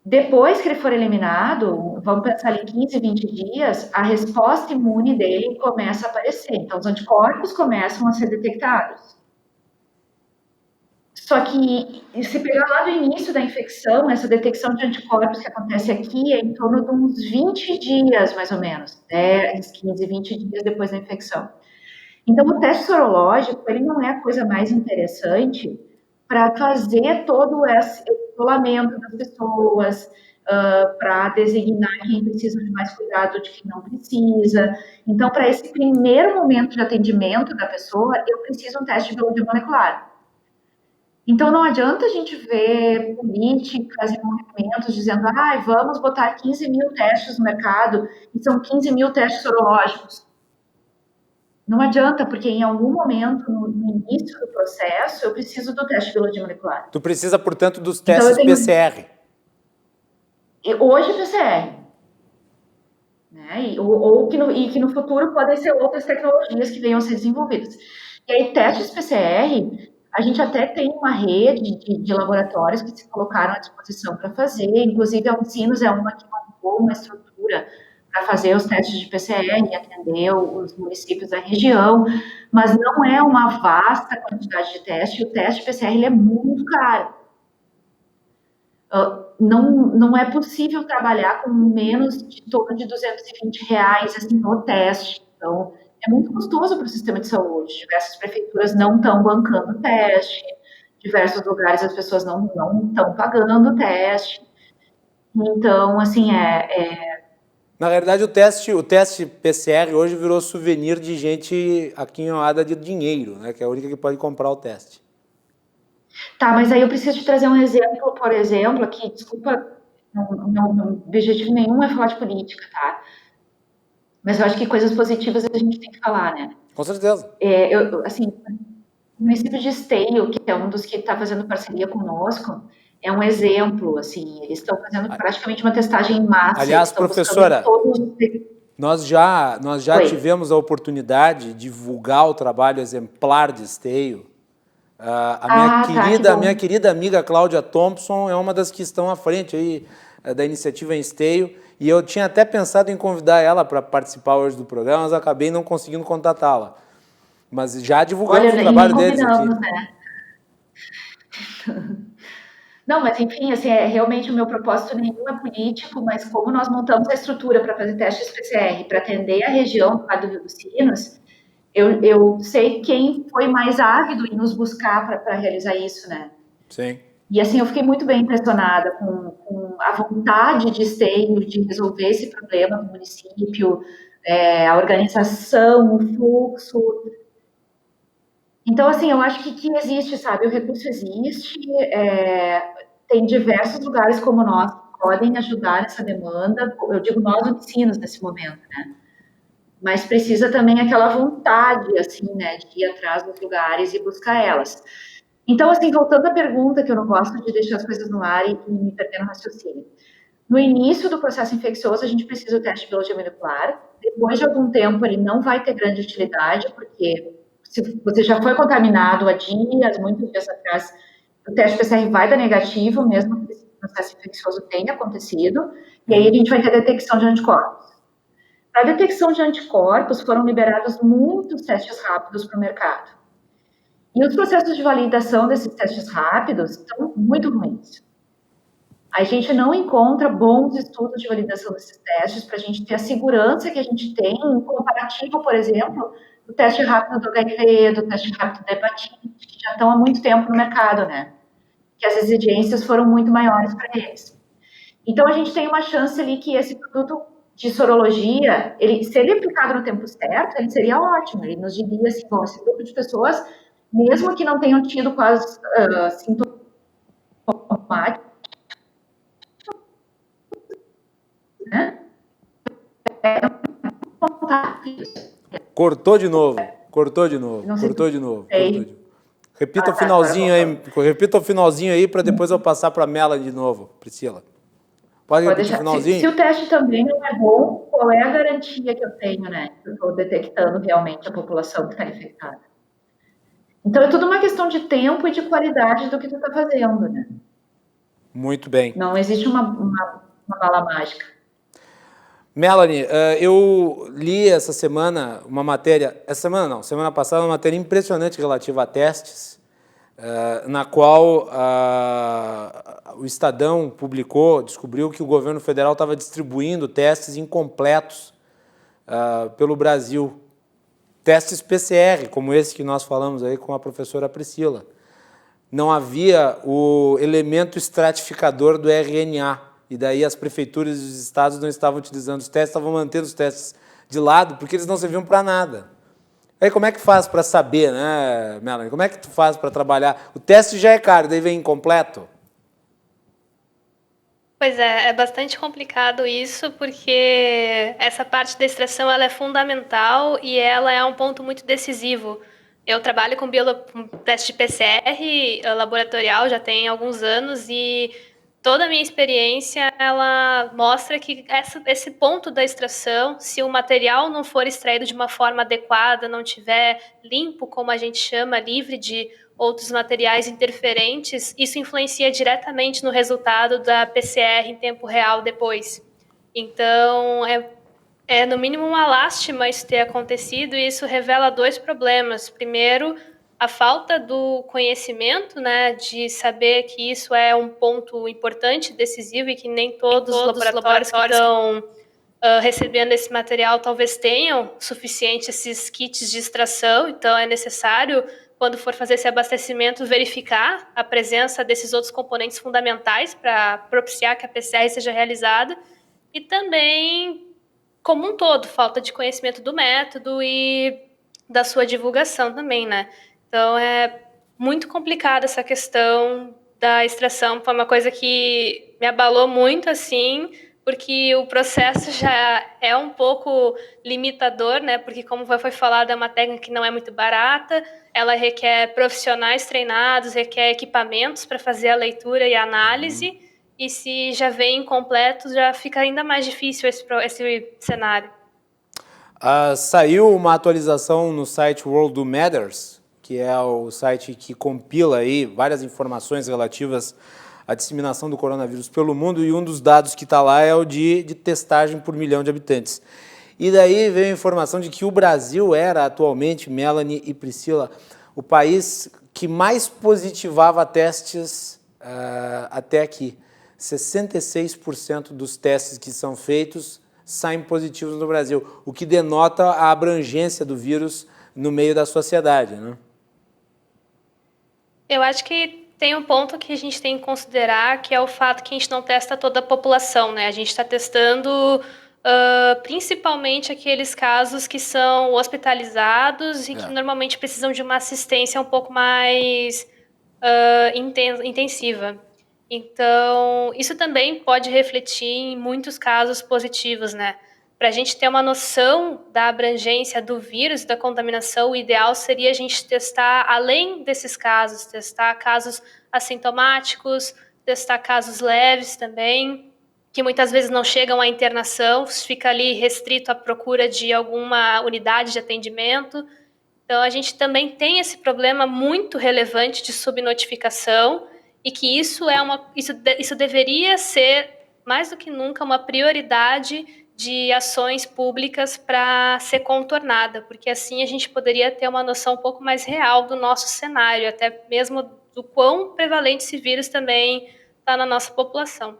D: Depois que ele for eliminado, vamos pensar ali 15, 20 dias, a resposta imune dele começa a aparecer. Então, os anticorpos começam a ser detectados. Só que, se pegar lá do início da infecção, essa detecção de anticorpos que acontece aqui é em torno de uns 20 dias, mais ou menos. 10, 15, 20 dias depois da infecção. Então, o teste sorológico, ele não é a coisa mais interessante para fazer todo esse isolamento das pessoas, para designar quem precisa de mais cuidado de quem não precisa. Então, para esse primeiro momento de atendimento da pessoa, eu preciso um teste de biologia molecular. Então, não adianta a gente ver políticas e movimentos dizendo, vamos botar 15 mil testes no mercado, e são 15 mil testes sorológicos. Não adianta, porque em algum momento, no início do processo, eu preciso do teste de biologia molecular.
B: Tu precisa, portanto, dos testes PCR.
D: Hoje, PCR. Né? Que no futuro podem ser outras tecnologias que venham a ser desenvolvidas. E aí, testes PCR, a gente até tem uma rede de laboratórios que se colocaram à disposição para fazer, inclusive a Unicinos é uma que montou uma estrutura para fazer os testes de PCR e atender os municípios da região, mas não é uma vasta quantidade de teste, o teste PCR ele é muito caro. Não é possível trabalhar com menos de torno de R$220 assim, no teste, então é muito custoso para o sistema de saúde. Diversas prefeituras não estão bancando o teste, diversos lugares as pessoas não estão pagando o teste. Então, assim,
B: Na verdade, o teste PCR hoje virou souvenir de gente aquinhoada de dinheiro, né? Que é a única que pode comprar o teste.
D: Tá, mas aí eu preciso te trazer um exemplo, por exemplo, aqui, desculpa, não objetivo nenhum é falar de política, tá? Mas eu acho que coisas positivas a gente tem que falar, né?
B: Com certeza.
D: Assim, o município de Esteio, que é um dos que está fazendo parceria conosco, é um exemplo, assim, eles estão fazendo praticamente uma testagem em massa.
B: Aliás, professora, nós já tivemos a oportunidade de divulgar o trabalho exemplar de Esteio. A minha querida amiga Cláudia Thompson é uma das que estão à frente aí da iniciativa em Esteio, e eu tinha até pensado em convidar ela para participar hoje do programa, mas acabei não conseguindo contatá-la. Mas já divulgamos o trabalho deles aqui.
D: Né? Não, mas enfim, assim, realmente o meu propósito nenhum é político, mas como nós montamos a estrutura para fazer testes PCR, para atender a região do Rio dos Sinos, eu sei quem foi mais ávido em nos buscar para realizar isso, né?
B: Sim.
D: E assim, eu fiquei muito bem impressionada com a vontade de Esteio de resolver esse problema do município, a organização, o fluxo. Então, assim, eu acho que existe, sabe? O recurso existe, tem diversos lugares como nós que podem ajudar nessa demanda. Eu digo nós, Unicinos, nesse momento, né? Mas precisa também aquela vontade, assim, né, de ir atrás dos lugares e buscar elas. Então, assim, voltando à pergunta, que eu não gosto de deixar as coisas no ar e me perder no raciocínio. No início do processo infeccioso, a gente precisa do teste de biologia molecular. Depois de algum tempo, ele não vai ter grande utilidade, porque se você já foi contaminado há dias, muitos dias atrás, o teste PCR vai dar negativo, mesmo que esse processo infeccioso tenha acontecido, e aí a gente vai ter detecção de anticorpos. Para a detecção de anticorpos, foram liberados muitos testes rápidos para o mercado. E os processos de validação desses testes rápidos estão muito ruins. A gente não encontra bons estudos de validação desses testes para a gente ter a segurança que a gente tem em comparativo, por exemplo, do teste rápido do HIV, do teste rápido da hepatite, que já estão há muito tempo no mercado, né? Que as exigências foram muito maiores para eles. Então, a gente tem uma chance ali que esse produto de sorologia, se ele aplicado no tempo certo, ele seria ótimo. Ele nos diria assim, bom, esse grupo de pessoas, mesmo que não tenham tido quase sintomáticos, né?
B: Cortou de novo. Repita o finalzinho aí para depois eu passar para a Melanie de novo, Priscila. Pode repetir o finalzinho?
D: Se o teste também não é bom, qual é a garantia que eu tenho, né? Que eu estou detectando realmente a população que está infectada. Então, é tudo uma questão de tempo e de qualidade do que tu está fazendo, né?
B: Muito bem.
D: Não existe uma bala mágica.
B: Melanie, eu li essa semana uma matéria, semana passada, uma matéria impressionante relativa a testes, na qual o Estadão descobriu que o governo federal estava distribuindo testes incompletos pelo Brasil. Testes PCR, como esse que nós falamos aí com a professora Priscila. Não havia o elemento estratificador do RNA, e daí as prefeituras e os estados não estavam utilizando os testes, estavam mantendo os testes de lado, porque eles não serviam para nada. Aí como é que faz para saber, né, Melanie? Como é que tu faz para trabalhar? O teste já é caro, daí vem incompleto?
C: Pois é bastante complicado isso, porque essa parte da extração ela é fundamental e ela é um ponto muito decisivo. Eu trabalho com teste de PCR laboratorial já tem alguns anos e toda a minha experiência ela mostra que esse ponto da extração, se o material não for extraído de uma forma adequada, não tiver limpo, como a gente chama, livre de outros materiais interferentes, isso influencia diretamente no resultado da PCR em tempo real depois. Então, é no mínimo uma lástima isso ter acontecido e isso revela dois problemas. Primeiro, a falta do conhecimento, né, de saber que isso é um ponto importante, decisivo e que nem todos os laboratórios que estão recebendo esse material talvez tenham suficiente esses kits de extração, então é necessário, quando for fazer esse abastecimento, verificar a presença desses outros componentes fundamentais para propiciar que a PCR seja realizada e também, como um todo, falta de conhecimento do método e da sua divulgação também, né? Então, é muito complicada essa questão da extração. Foi uma coisa que me abalou muito, assim, porque o processo já é um pouco limitador, né? Porque, como foi falado, é uma técnica que não é muito barata, ela requer profissionais treinados, requer equipamentos para fazer a leitura e a análise, e se já vem incompleto, já fica ainda mais difícil esse cenário.
B: Saiu uma atualização no site World Matters, que é o site que compila aí várias informações relativas à disseminação do coronavírus pelo mundo, e um dos dados que está lá é o de testagem por milhão de habitantes. E daí veio a informação de que o Brasil era atualmente, Melanie e Priscila, o país que mais positivava testes até aqui. 66% dos testes que são feitos saem positivos no Brasil, o que denota a abrangência do vírus no meio da sociedade, né?
C: Eu acho que tem um ponto que a gente tem que considerar, que é o fato que a gente não testa toda a população, né? A gente está testando principalmente aqueles casos que são hospitalizados e que normalmente precisam de uma assistência um pouco mais intensiva. Então, isso também pode refletir em muitos casos positivos, né? Para a gente ter uma noção da abrangência do vírus, da contaminação, o ideal seria a gente testar, além desses casos, testar casos assintomáticos, testar casos leves também, que muitas vezes não chegam à internação, fica ali restrito à procura de alguma unidade de atendimento. Então, a gente também tem esse problema muito relevante de subnotificação e que isso deveria ser, mais do que nunca, uma prioridade de ações públicas para ser contornada, porque assim a gente poderia ter uma noção um pouco mais real do nosso cenário, até mesmo do quão prevalente esse vírus também está na nossa população.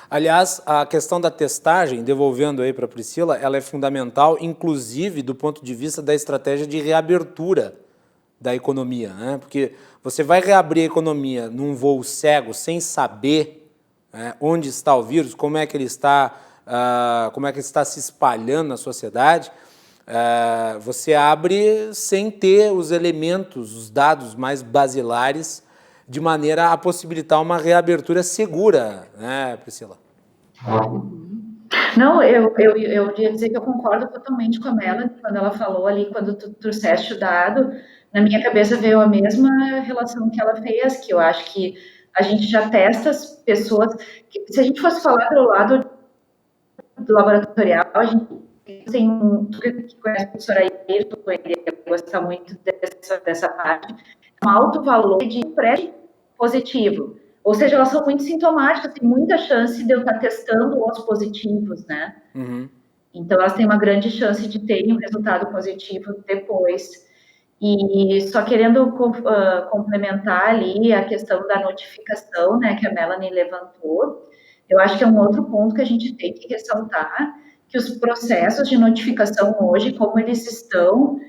B: Aliás, a questão da testagem, devolvendo aí para a Priscila, ela é fundamental, inclusive do ponto de vista da estratégia de reabertura da economia, né? Porque você vai reabrir a economia num voo cego, sem saber onde está o vírus, como é que ele está como é que está se espalhando na sociedade, você abre sem ter os elementos, os dados mais basilares, de maneira a possibilitar uma reabertura segura, né, Priscila?
D: Não, eu ia dizer que eu concordo totalmente com a Melanie quando ela falou ali, quando tu trouxeste o dado, na minha cabeça veio a mesma relação que ela fez, que eu acho que a gente já testa as pessoas, que, se a gente fosse falar pelo lado do laboratorial, a gente tem tu que conhece a professora Ayrton, ele gosta muito dessa parte, um alto valor de pré-positivo. Ou seja, elas são muito sintomáticas, tem muita chance de eu estar testando os positivos, né?
B: Uhum.
D: Então, elas têm uma grande chance de terem um resultado positivo depois. E só querendo complementar ali a questão da notificação, né, que a Melanie levantou, eu acho que é um outro ponto que a gente tem que ressaltar, que os processos de notificação hoje, como eles estão,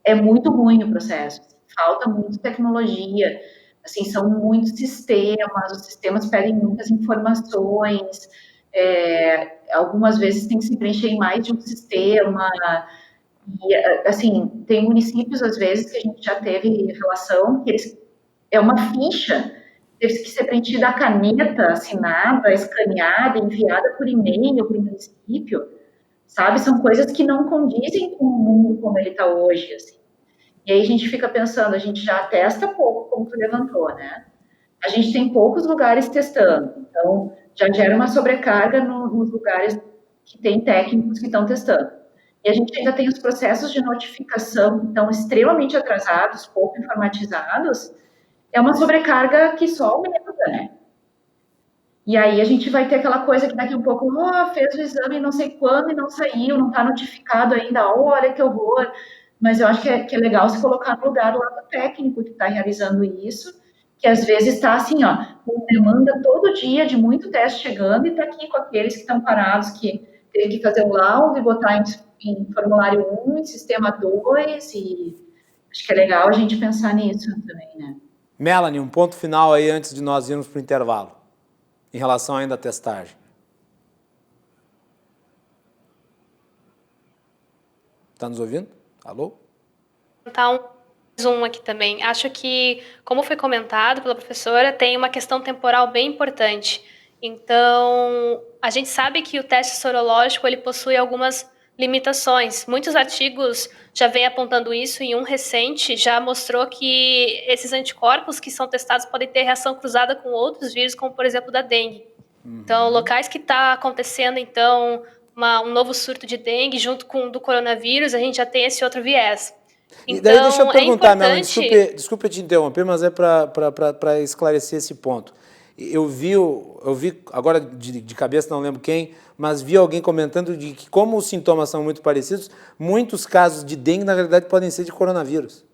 D: é muito ruim o processo. Falta muito tecnologia, assim, são muitos sistemas, os sistemas pedem muitas informações, algumas vezes tem que se preencher em mais de um sistema, e, assim, tem municípios, às vezes, que a gente já teve relação, que é uma ficha, teve que ser preenchida a caneta, assinada, escaneada, enviada por e-mail para o município, sabe? São coisas que não condizem com o mundo como ele está hoje, assim. E aí a gente fica pensando, a gente já testa pouco, como tu levantou, né? A gente tem poucos lugares testando, então já gera uma sobrecarga nos lugares que tem técnicos que estão testando. E a gente ainda tem os processos de notificação que estão extremamente atrasados, pouco informatizados, é uma sobrecarga que só aumenta, né? E aí a gente vai ter aquela coisa que daqui a um pouco, fez o exame não sei quando e não saiu, não está notificado ainda, olha que horror. Mas eu acho que é legal se colocar no lugar lá do técnico que está realizando isso, que às vezes está assim, com demanda todo dia de muito teste chegando e está aqui com aqueles que estão parados, que teve que fazer o laudo e botar em formulário 1, em sistema 2, e acho que é legal a gente pensar nisso também, né?
B: Melanie, um ponto final aí antes de nós irmos para o intervalo, em relação ainda à testagem. Está nos ouvindo? Alô?
C: Então, um aqui também. Acho que, como foi comentado pela professora, tem uma questão temporal bem importante. Então, a gente sabe que o teste sorológico ele possui algumas limitações. Muitos artigos já vêm apontando isso, e um recente já mostrou que esses anticorpos que são testados podem ter reação cruzada com outros vírus, como, por exemplo, da dengue. Então, locais que está acontecendo, então, um novo surto de dengue junto com o do coronavírus, a gente já tem esse outro viés.
B: E daí deixa eu perguntar,
C: importante...
B: Melanie, desculpe te interromper, mas é para esclarecer esse ponto. Eu vi agora de cabeça não lembro quem, mas vi alguém comentando de que como os sintomas são muito parecidos, muitos casos de dengue na realidade podem ser de coronavírus.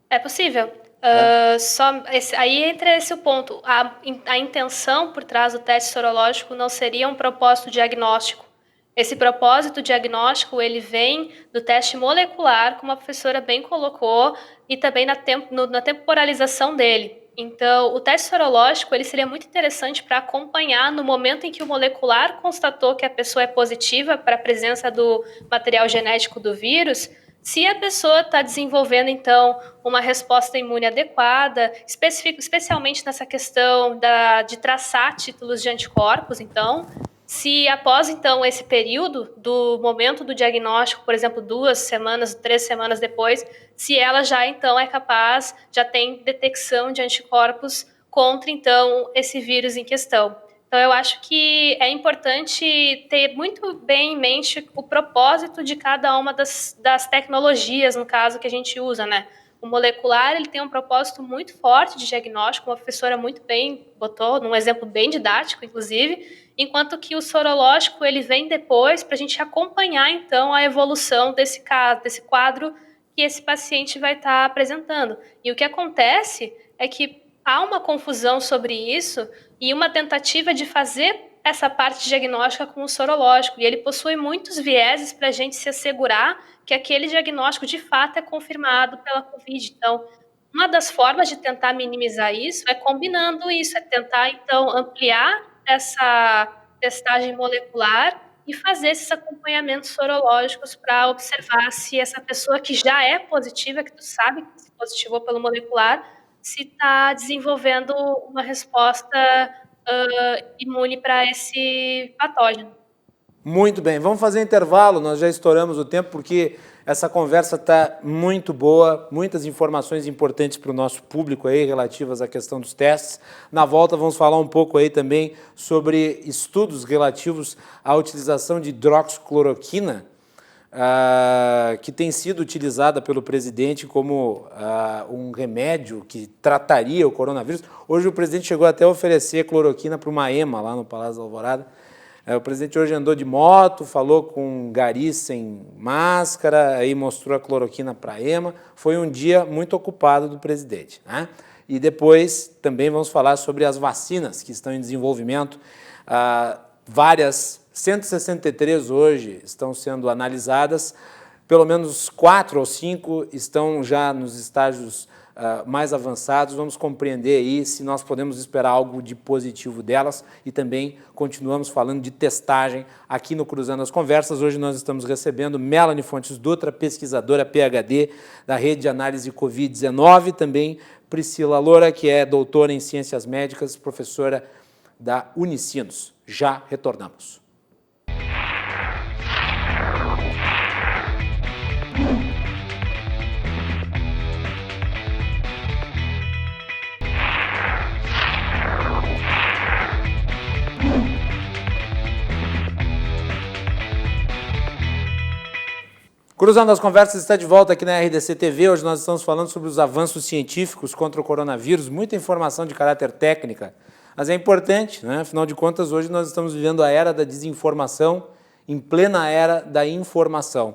C: É possível. Aí entra esse o ponto. A intenção por trás do teste sorológico não seria um propósito diagnóstico. Esse propósito diagnóstico ele vem do teste molecular, como a professora bem colocou, e também na temporalização dele. Então, o teste sorológico ele seria muito interessante para acompanhar no momento em que o molecular constatou que a pessoa é positiva para a presença do material genético do vírus, se a pessoa está desenvolvendo, então, uma resposta imune adequada, especialmente nessa questão de traçar títulos de anticorpos, então, se após, então, esse período do momento do diagnóstico, por exemplo, 2 semanas, 3 semanas depois, se ela já, então, é capaz, já tem detecção de anticorpos contra, então, esse vírus em questão. Então, eu acho que é importante ter muito bem em mente o propósito de cada uma das tecnologias, no caso, que a gente usa, né? O molecular, ele tem um propósito muito forte de diagnóstico, uma professora muito bem botou, num exemplo bem didático, inclusive, enquanto que o sorológico, ele vem depois para a gente acompanhar, então, a evolução desse quadro que esse paciente vai estar apresentando. E o que acontece é que há uma confusão sobre isso e uma tentativa de fazer essa parte diagnóstica com o sorológico, e ele possui muitos vieses para a gente se assegurar que aquele diagnóstico de fato é confirmado pela Covid. Então, uma das formas de tentar minimizar isso é combinando isso, é tentar, então, ampliar testagem molecular e fazer esses acompanhamentos sorológicos para observar se essa pessoa que já é positiva, que tu sabe que se positivou pelo molecular, se está desenvolvendo uma resposta imune para esse patógeno.
B: Muito bem, vamos fazer intervalo, nós já estouramos o tempo porque essa conversa está muito boa, muitas informações importantes para o nosso público aí relativas à questão dos testes. Na volta vamos falar um pouco aí também sobre estudos relativos à utilização de hidroxicloroquina, que tem sido utilizada pelo presidente como um remédio que trataria o coronavírus. Hoje o presidente chegou até a oferecer cloroquina para uma EMA lá no Palácio da Alvorada. O presidente hoje andou de moto, falou com um gari sem máscara, aí mostrou a cloroquina para a EMA. Foi um dia muito ocupado do presidente, né? E depois também vamos falar sobre as vacinas que estão em desenvolvimento. Várias, 163 hoje estão sendo analisadas, pelo menos 4 ou 5 estão já nos estágios mais avançados. Vamos compreender aí se nós podemos esperar algo de positivo delas e também continuamos falando de testagem aqui no Cruzando as Conversas. Hoje nós estamos recebendo Melanie Fontes Dutra, pesquisadora PhD da Rede de Análise Covid-19, também Priscila Loura, que é doutora em Ciências Médicas, professora da Unicinos. Já retornamos. Cruzando as Conversas está de volta aqui na RDC TV. Hoje nós estamos falando sobre os avanços científicos contra o coronavírus, muita informação de caráter técnica, mas é importante, né? Afinal de contas, hoje nós estamos vivendo a era da desinformação em plena era da informação.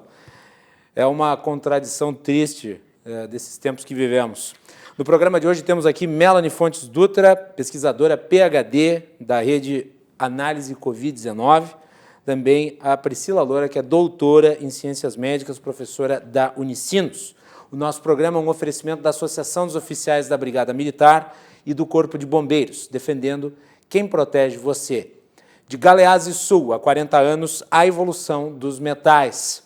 B: É uma contradição triste desses tempos que vivemos. No programa de hoje temos aqui Melanie Fontes Dutra, pesquisadora PhD da Rede Análise Covid-19, também a Priscila Loura, que é doutora em Ciências Médicas, professora da Unicinos. O nosso programa é um oferecimento da Associação dos Oficiais da Brigada Militar e do Corpo de Bombeiros, defendendo quem protege você. De Galeazzi Sul, há 40 anos, a evolução dos metais.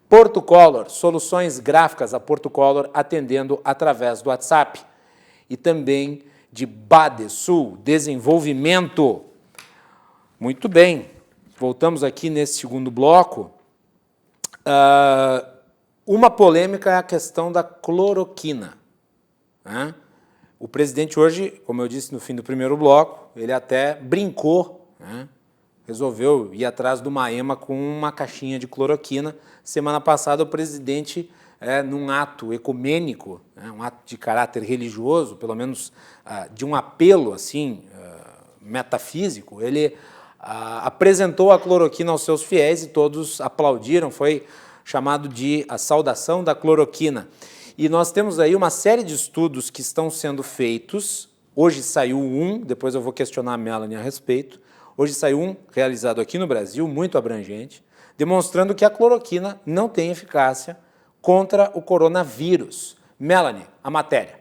B: Porto Color, soluções gráficas a Porto Color, atendendo através do WhatsApp. E também de Badesul, desenvolvimento. Muito bem. Voltamos aqui nesse segundo bloco. Uma polêmica é a questão da cloroquina, né? O presidente hoje, como eu disse no fim do primeiro bloco, ele até brincou, né? Resolveu ir atrás de uma EMA com uma caixinha de cloroquina. Semana passada o presidente, num ato ecumênico, né, um ato de caráter religioso, pelo menos de um apelo assim, metafísico, ele apresentou a cloroquina aos seus fiéis e todos aplaudiram, foi chamado de a saudação da cloroquina. E nós temos aí uma série de estudos que estão sendo feitos. Hoje saiu um, depois eu vou questionar a Melanie a respeito. Hoje saiu um realizado aqui no Brasil, muito abrangente, demonstrando que a cloroquina não tem eficácia contra o coronavírus. Melanie, a matéria.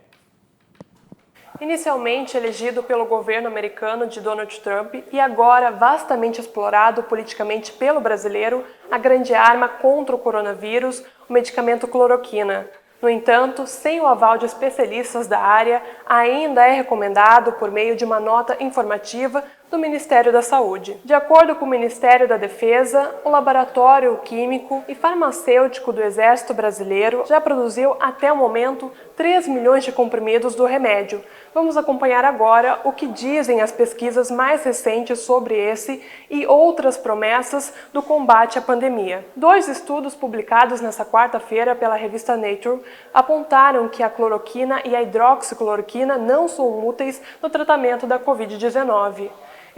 E: Inicialmente elegido pelo governo americano de Donald Trump e agora vastamente explorado politicamente pelo brasileiro, a grande arma contra o coronavírus, o medicamento cloroquina. No entanto, sem o aval de especialistas da área, ainda é recomendado por meio de uma nota informativa do Ministério da Saúde. De acordo com o Ministério da Defesa, o Laboratório Químico e Farmacêutico do Exército Brasileiro já produziu até o momento 3 milhões de comprimidos do remédio. Vamos acompanhar agora o que dizem as pesquisas mais recentes sobre esse e outras promessas do combate à pandemia. 2 estudos publicados nesta quarta-feira pela revista Nature apontaram que a cloroquina e a hidroxicloroquina não são úteis no tratamento da Covid-19.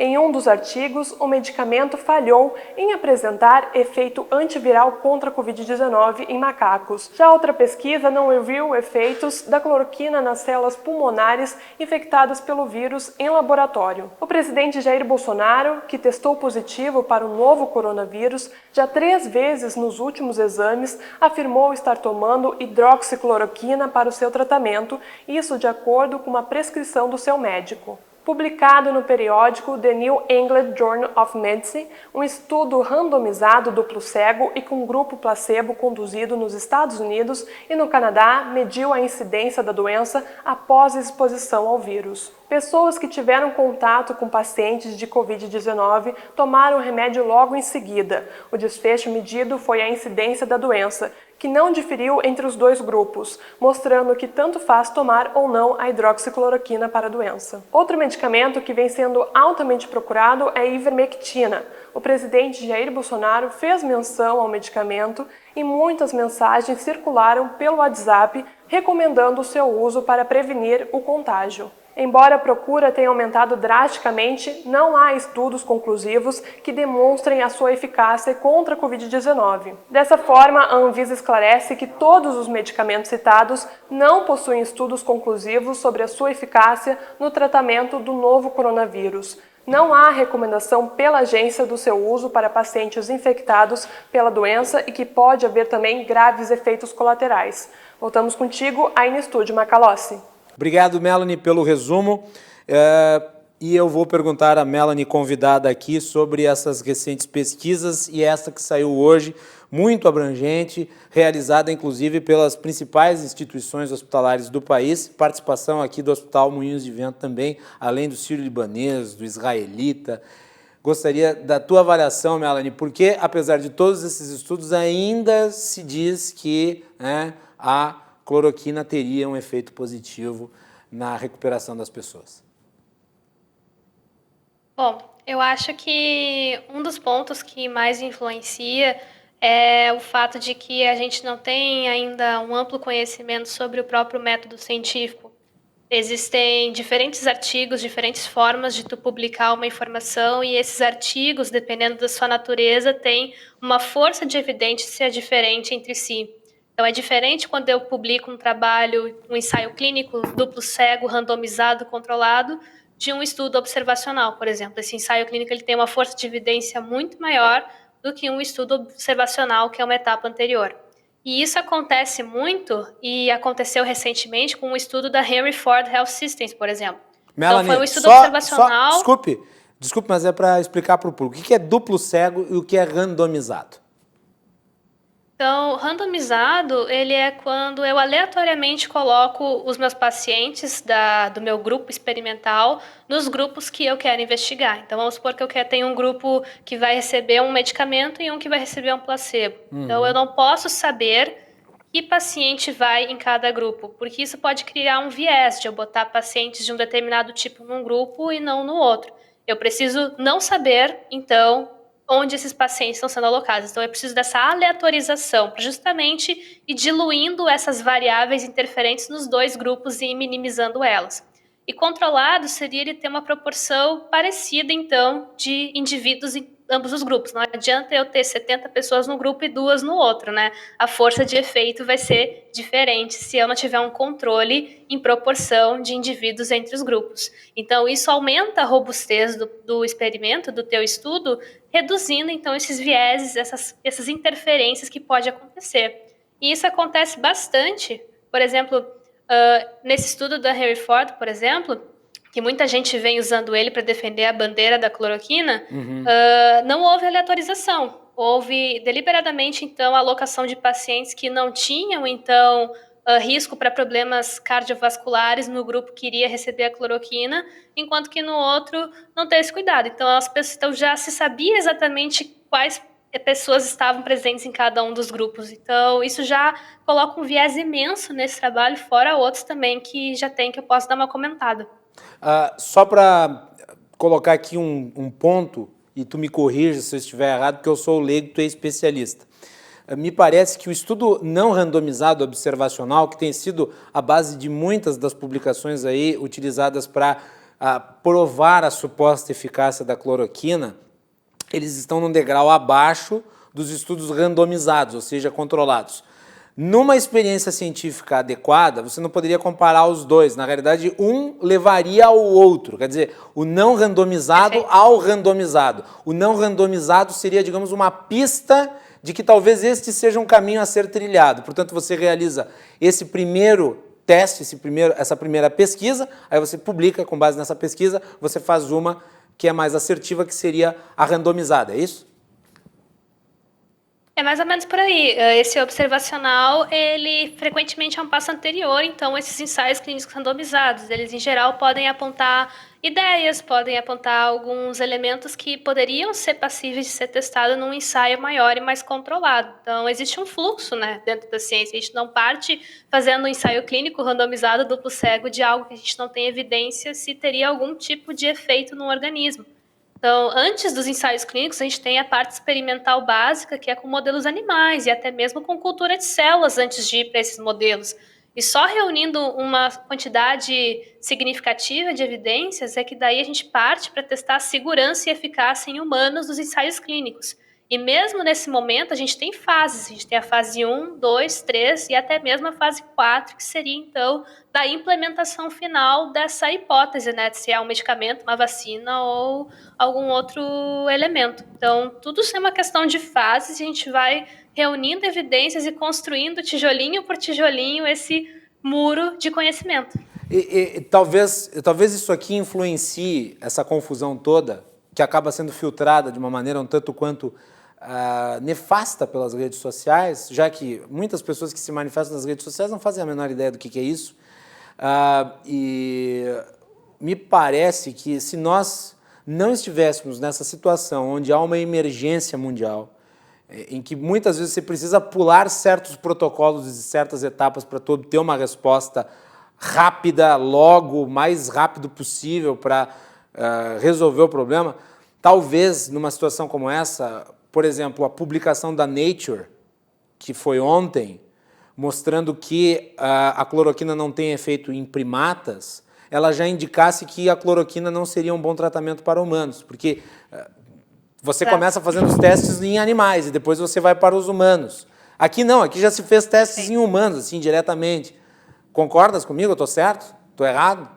E: Em um dos artigos, o medicamento falhou em apresentar efeito antiviral contra a Covid-19 em macacos. Já outra pesquisa não viu efeitos da cloroquina nas células pulmonares infectadas pelo vírus em laboratório. O presidente Jair Bolsonaro, que testou positivo para o novo coronavírus já 3 vezes nos últimos exames, afirmou estar tomando hidroxicloroquina para o seu tratamento, isso de acordo com uma prescrição do seu médico. publicado no periódico The New England Journal of Medicine, um estudo randomizado duplo cego e com grupo placebo conduzido nos Estados Unidos e no Canadá mediu a incidência da doença após exposição ao vírus. Pessoas que tiveram contato com pacientes de Covid-19 tomaram o remédio logo em seguida. O desfecho medido foi a incidência da doença, que não diferiu entre os dois grupos, mostrando que tanto faz tomar ou não a hidroxicloroquina para a doença. Outro medicamento que vem sendo altamente procurado é a ivermectina. O presidente Jair Bolsonaro fez menção ao medicamento e muitas mensagens circularam pelo WhatsApp recomendando o seu uso para prevenir o contágio. Embora a procura tenha aumentado drasticamente, não há estudos conclusivos que demonstrem a sua eficácia contra a Covid-19. Dessa forma, a Anvisa esclarece que todos os medicamentos citados não possuem estudos conclusivos sobre a sua eficácia no tratamento do novo coronavírus. Não há recomendação pela agência do seu uso para pacientes infectados pela doença e que pode haver também graves efeitos colaterais. Voltamos contigo aí no estúdio, Macalossi.
B: Obrigado, Melanie, pelo resumo. E eu vou perguntar à Melanie, convidada aqui, sobre essas recentes pesquisas e essa que saiu hoje, muito abrangente, realizada inclusive pelas principais instituições hospitalares do país, participação aqui do Hospital Moinhos de Vento também, além do sírio-libanês, do israelita. Gostaria da tua avaliação, Melanie, porque, apesar de todos esses estudos, ainda se diz que a cloroquina teria um efeito positivo na recuperação das pessoas.
C: Bom, eu acho que um dos pontos que mais influencia é o fato de que a gente não tem ainda um amplo conhecimento sobre o próprio método científico. Existem diferentes artigos, diferentes formas de tu publicar uma informação e esses artigos, dependendo da sua natureza, têm uma força de evidência diferente entre si. Então, é diferente quando eu publico um trabalho, um ensaio clínico duplo cego, randomizado, controlado, de um estudo observacional, por exemplo. Esse ensaio clínico ele tem uma força de evidência muito maior do que um estudo observacional, que é uma etapa anterior. E isso acontece muito e aconteceu recentemente com um estudo da Henry Ford Health Systems, por exemplo.
B: Melanie,
C: então, foi um estudo observacional...
B: Desculpe, mas é para explicar para o público. O que é duplo cego e o que é randomizado?
C: Então, randomizado, ele é quando eu aleatoriamente coloco os meus pacientes do meu grupo experimental nos grupos que eu quero investigar. Então, vamos supor que eu tenho um grupo que vai receber um medicamento e um que vai receber um placebo. Então, eu não posso saber que paciente vai em cada grupo, porque isso pode criar um viés de eu botar pacientes de um determinado tipo num grupo e não no outro. Eu preciso não saber, então, onde esses pacientes estão sendo alocados. Então, é preciso dessa aleatorização para justamente ir diluindo essas variáveis interferentes nos dois grupos e ir minimizando elas. E controlado seria ele ter uma proporção parecida, então, de indivíduos em ambos os grupos. Não adianta eu ter 70 pessoas num grupo e 2 no outro, né? A força de efeito vai ser diferente se eu não tiver um controle em proporção de indivíduos entre os grupos. Então, isso aumenta a robustez do experimento, do teu estudo, reduzindo, então, esses vieses, essas interferências que pode acontecer. E isso acontece bastante. Por exemplo, nesse estudo da Henry Ford, por exemplo, que muita gente vem usando ele para defender a bandeira da cloroquina, não houve aleatorização. Houve deliberadamente, então, a alocação de pacientes que não tinham, então, risco para problemas cardiovasculares no grupo que iria receber a cloroquina, enquanto que no outro não tem esse cuidado. Então, as pessoas já se sabia exatamente quais pessoas estavam presentes em cada um dos grupos. Então, isso já coloca um viés imenso nesse trabalho, fora outros também que já tem, que eu posso dar uma comentada.
B: Só para colocar aqui um ponto, e tu me corrija se eu estiver errado, porque eu sou leigo, tu é especialista. Me parece que o estudo não randomizado observacional, que tem sido a base de muitas das publicações aí utilizadas para provar a suposta eficácia da cloroquina, eles estão num degrau abaixo dos estudos randomizados, ou seja, controlados. Numa experiência científica adequada, você não poderia comparar os dois. Na realidade, um levaria ao outro. Quer dizer, o não randomizado ao randomizado. O não randomizado seria, digamos, uma pista de que talvez este seja um caminho a ser trilhado. Portanto, você realiza esse primeiro teste essa primeira pesquisa, aí você publica com base nessa pesquisa, você faz uma que é mais assertiva, que seria a randomizada, é isso?
C: É mais ou menos por aí. Esse observacional, ele frequentemente é um passo anterior, então, esses ensaios clínicos randomizados. Eles, em geral, podem apontar ideias, podem apontar alguns elementos que poderiam ser passíveis de ser testados num ensaio maior e mais controlado. Então, existe um fluxo, né, dentro da ciência. A gente não parte fazendo um ensaio clínico randomizado duplo cego de algo que a gente não tem evidência se teria algum tipo de efeito no organismo. Então, antes dos ensaios clínicos, a gente tem a parte experimental básica, que é com modelos animais e até mesmo com cultura de células antes de ir para esses modelos. E só reunindo uma quantidade significativa de evidências é que daí a gente parte para testar a segurança e eficácia em humanos dos ensaios clínicos. E mesmo nesse momento, a gente tem fases. A gente tem a fase 1, 2, 3 e até mesmo a fase 4, que seria, então, da implementação final dessa hipótese, né? Se é um medicamento, uma vacina ou algum outro elemento. Então, tudo isso é uma questão de fases e a gente vai reunindo evidências e construindo tijolinho por tijolinho esse muro de conhecimento.
B: E talvez isso aqui influencie essa confusão toda, que acaba sendo filtrada de uma maneira um tanto quanto nefasta pelas redes sociais, já que muitas pessoas que se manifestam nas redes sociais não fazem a menor ideia do que é isso. E me parece que se nós não estivéssemos nessa situação onde há uma emergência mundial, em que muitas vezes você precisa pular certos protocolos e certas etapas para ter uma resposta rápida, logo, o mais rápido possível para resolver o problema, talvez numa situação como essa, por exemplo, a publicação da Nature, que foi ontem, mostrando que a cloroquina não tem efeito em primatas, ela já indicasse que a cloroquina não seria um bom tratamento para humanos, porque você começa fazendo os testes em animais e depois você vai para os humanos. Aqui não, aqui já se fez testes em humanos, assim, diretamente. Concordas comigo? Eu estou certo? Estou errado?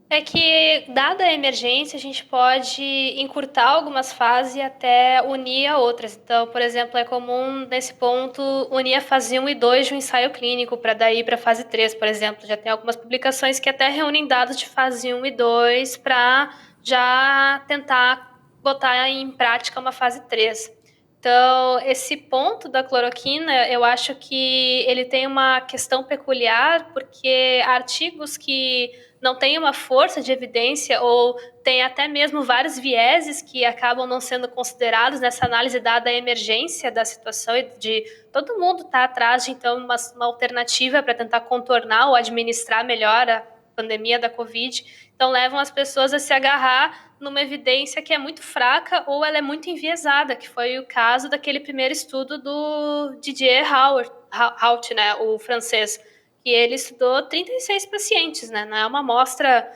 C: É que, dada a emergência, a gente pode encurtar algumas fases e até unir a outras. Então, por exemplo, é comum, nesse ponto, unir a fase 1 e 2 de um ensaio clínico para daí para a fase 3, por exemplo. Já tem algumas publicações que até reúnem dados de fase 1 e 2 para já tentar botar em prática uma fase 3. Então, esse ponto da cloroquina, eu acho que ele tem uma questão peculiar, porque artigos que não têm uma força de evidência ou tem até mesmo vários vieses que acabam não sendo considerados nessa análise dada a emergência da situação e de todo mundo estar atrás de, então, uma alternativa para tentar contornar ou administrar melhor a pandemia da Covid. Então, levam as pessoas a se agarrar numa evidência que é muito fraca ou ela é muito enviesada, que foi o caso daquele primeiro estudo do Didier Raoult, né, o francês, que ele estudou 36 pacientes, né, não é uma amostra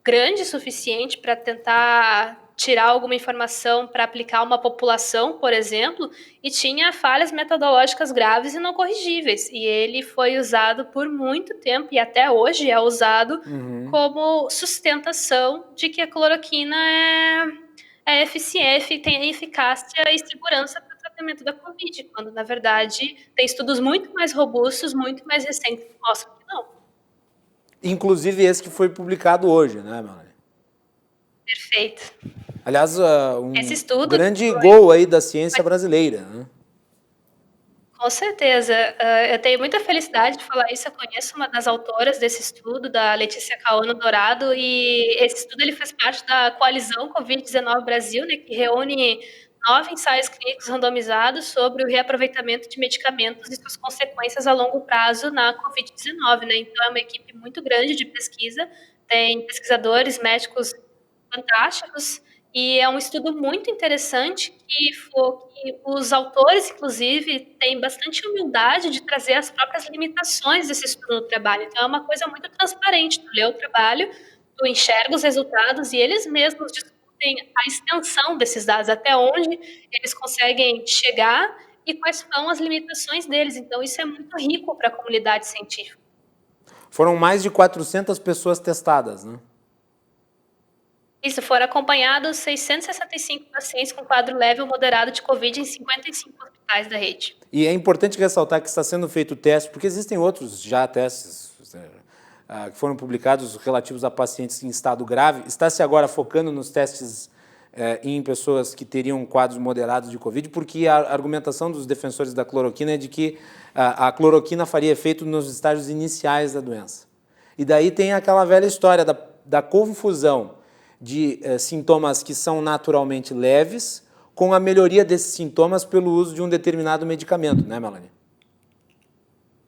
C: grande o suficiente para tentar tirar alguma informação para aplicar uma população, por exemplo, e tinha falhas metodológicas graves e não corrigíveis. E ele foi usado por muito tempo, e até hoje é usado como sustentação de que a cloroquina é eficiente, tem eficácia e segurança para o tratamento da Covid, quando, na verdade, tem estudos muito mais robustos, muito mais recentes que mostram que não.
B: Inclusive esse que foi publicado hoje, né, Melanie?
C: Perfeito.
B: Aliás,
C: Esse estudo
B: grande gol aí da ciência brasileira, né?
C: Com certeza. Eu tenho muita felicidade de falar isso. Eu conheço uma das autoras desse estudo, da Letícia Caono Dourado, e esse estudo ele faz parte da coalizão Covid-19 Brasil, né, que reúne 9 ensaios clínicos randomizados sobre o reaproveitamento de medicamentos e suas consequências a longo prazo na Covid-19, né? Então, é uma equipe muito grande de pesquisa, tem pesquisadores, médicos fantásticos, e é um estudo muito interessante que os autores, inclusive, têm bastante humildade de trazer as próprias limitações desse estudo no trabalho. Então, é uma coisa muito transparente. Tu lê o trabalho, tu enxerga os resultados e eles mesmos discutem a extensão desses dados, até onde eles conseguem chegar e quais são as limitações deles. Então, isso é muito rico para a comunidade científica.
B: Foram mais de 400 pessoas testadas, né?
C: Isso, foram acompanhados 665 pacientes com quadro leve ou moderado de Covid em 55 hospitais da rede.
B: E é importante ressaltar que está sendo feito o teste, porque existem outros já testes que foram publicados relativos a pacientes em estado grave. Está-se agora focando nos testes em pessoas que teriam quadros moderados de Covid, porque a argumentação dos defensores da cloroquina é de que a cloroquina faria efeito nos estágios iniciais da doença. E daí tem aquela velha história da confusão de sintomas que são naturalmente leves com a melhoria desses sintomas pelo uso de um determinado medicamento, né, Melanie?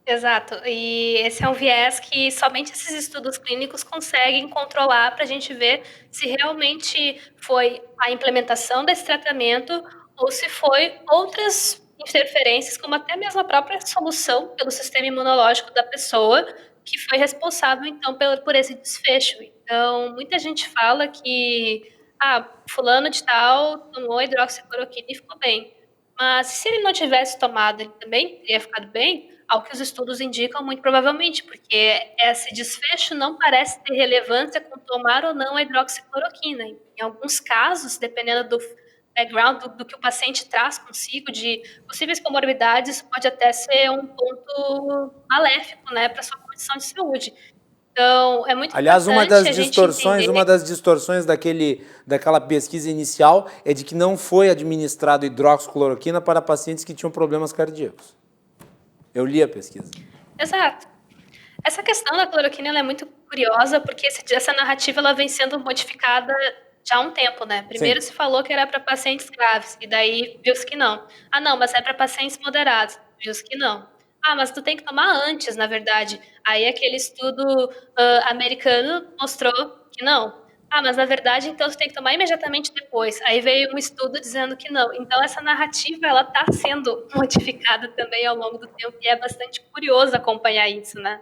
C: Exato, e esse é um viés que somente esses estudos clínicos conseguem controlar para a gente ver se realmente foi a implementação desse tratamento ou se foi outras interferências, como até mesmo a própria solução pelo sistema imunológico da pessoa, que foi responsável, então, por esse desfecho. Então, muita gente fala que, fulano de tal tomou hidroxicloroquina e ficou bem. Mas se ele não tivesse tomado, ele também teria ficado bem? Ao que os estudos indicam, muito provavelmente, porque esse desfecho não parece ter relevância com tomar ou não a hidroxicloroquina. Em alguns casos, dependendo do background, do que o paciente traz consigo, de possíveis comorbidades, isso pode até ser um ponto maléfico, né, para sua condição de saúde. Então, é muito
B: Aliás,
C: importante
B: uma das distorções daquela pesquisa inicial é de que não foi administrado hidroxicloroquina para pacientes que tinham problemas cardíacos. Eu li a pesquisa.
C: Exato. Essa questão da cloroquina ela é muito curiosa, porque essa narrativa ela vem sendo modificada já há um tempo, né? Primeiro se falou que era para pacientes graves, e daí viu-se que não. Não, mas é para pacientes moderados, viu-se que não. Mas tu tem que tomar antes, na verdade. Aí aquele estudo americano mostrou que não. Mas na verdade, então tu tem que tomar imediatamente depois. Aí veio um estudo dizendo que não. Então essa narrativa, ela está sendo modificada também ao longo do tempo, e é bastante curioso acompanhar isso, né?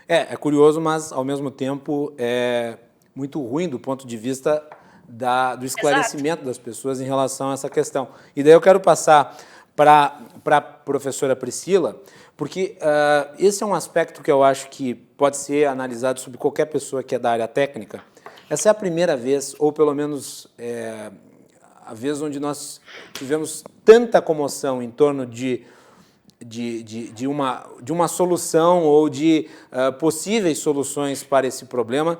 B: É curioso, mas ao mesmo tempo é muito ruim do ponto de vista do esclarecimento das pessoas em relação a essa questão. E daí eu quero passar para a professora Priscila, porque esse é um aspecto que eu acho que pode ser analisado sobre qualquer pessoa que é da área técnica. Essa é a primeira vez, ou pelo menos a vez onde nós tivemos tanta comoção em torno de uma solução ou de possíveis soluções para esse problema,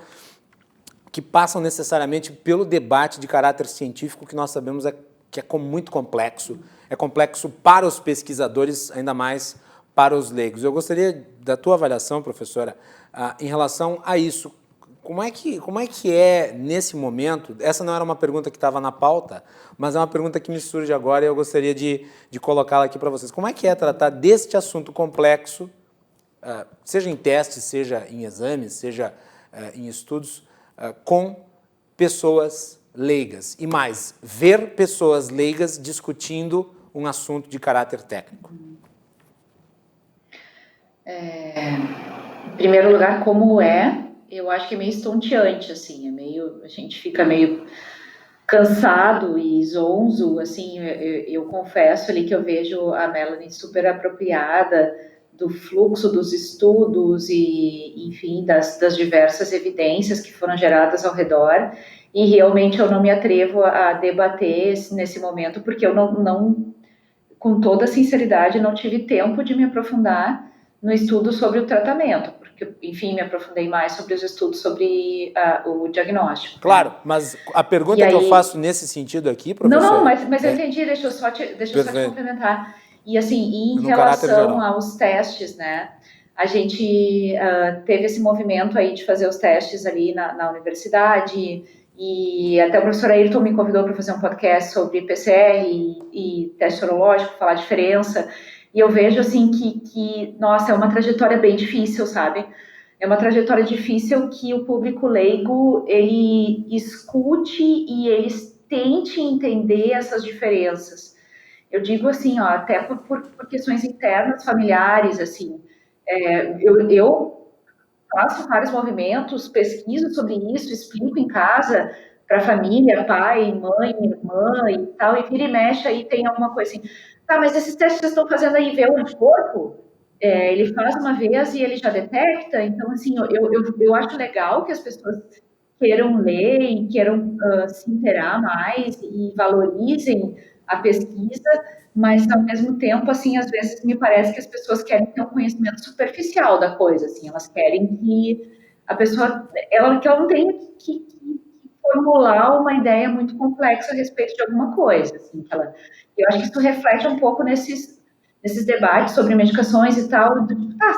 B: que passam necessariamente pelo debate de caráter científico, que nós sabemos que é muito complexo. É complexo para os pesquisadores, ainda mais para os leigos. Eu gostaria da tua avaliação, professora, em relação a isso. Como é que é nesse momento? Essa não era uma pergunta que estava na pauta, mas é uma pergunta que me surge agora e eu gostaria de colocá-la aqui para vocês. Como é que é tratar deste assunto complexo, seja em testes, seja em exames, seja em estudos, com pessoas leigas? E mais, ver pessoas leigas discutindo um assunto de caráter técnico.
D: Em primeiro lugar, eu acho que é meio estonteante, assim, a gente fica meio cansado e zonzo, assim, eu confesso ali que eu vejo a Melanie super apropriada do fluxo dos estudos e, enfim, das diversas evidências que foram geradas ao redor, e realmente eu não me atrevo a debater nesse momento, porque eu não, com toda sinceridade, não tive tempo de me aprofundar no estudo sobre o tratamento, porque, enfim, me aprofundei mais sobre os estudos sobre o diagnóstico.
B: Claro, mas a pergunta que eu faço nesse sentido aqui, professor...
D: Não, mas eu entendi, deixa eu só te complementar. E, assim, em relação aos testes, né, a gente teve esse movimento aí de fazer os testes ali na universidade, e até o professor Ayrton me convidou para fazer um podcast sobre PCR e teste sorológico, falar a diferença. E eu vejo, assim, que, nossa, é uma trajetória bem difícil, sabe? É uma trajetória difícil que o público leigo, ele escute e ele tente entender essas diferenças. Eu digo assim, até por questões internas, familiares, assim. Eu faço vários movimentos, pesquiso sobre isso, explico em casa para a família, pai, mãe, irmã e tal, e vira e mexe, aí tem alguma coisa assim... mas esses testes que vocês estão fazendo aí, vê o anticorpo? Ele faz uma vez e ele já detecta? Então, assim, eu acho legal que as pessoas queiram ler e queiram se inteirar mais e valorizem a pesquisa, mas ao mesmo tempo, assim, às vezes me parece que as pessoas querem ter um conhecimento superficial da coisa, assim, elas querem que a pessoa, que ela não tenha que formular uma ideia muito complexa a respeito de alguma coisa, assim, eu acho que isso reflete um pouco nesses debates sobre medicações e tal,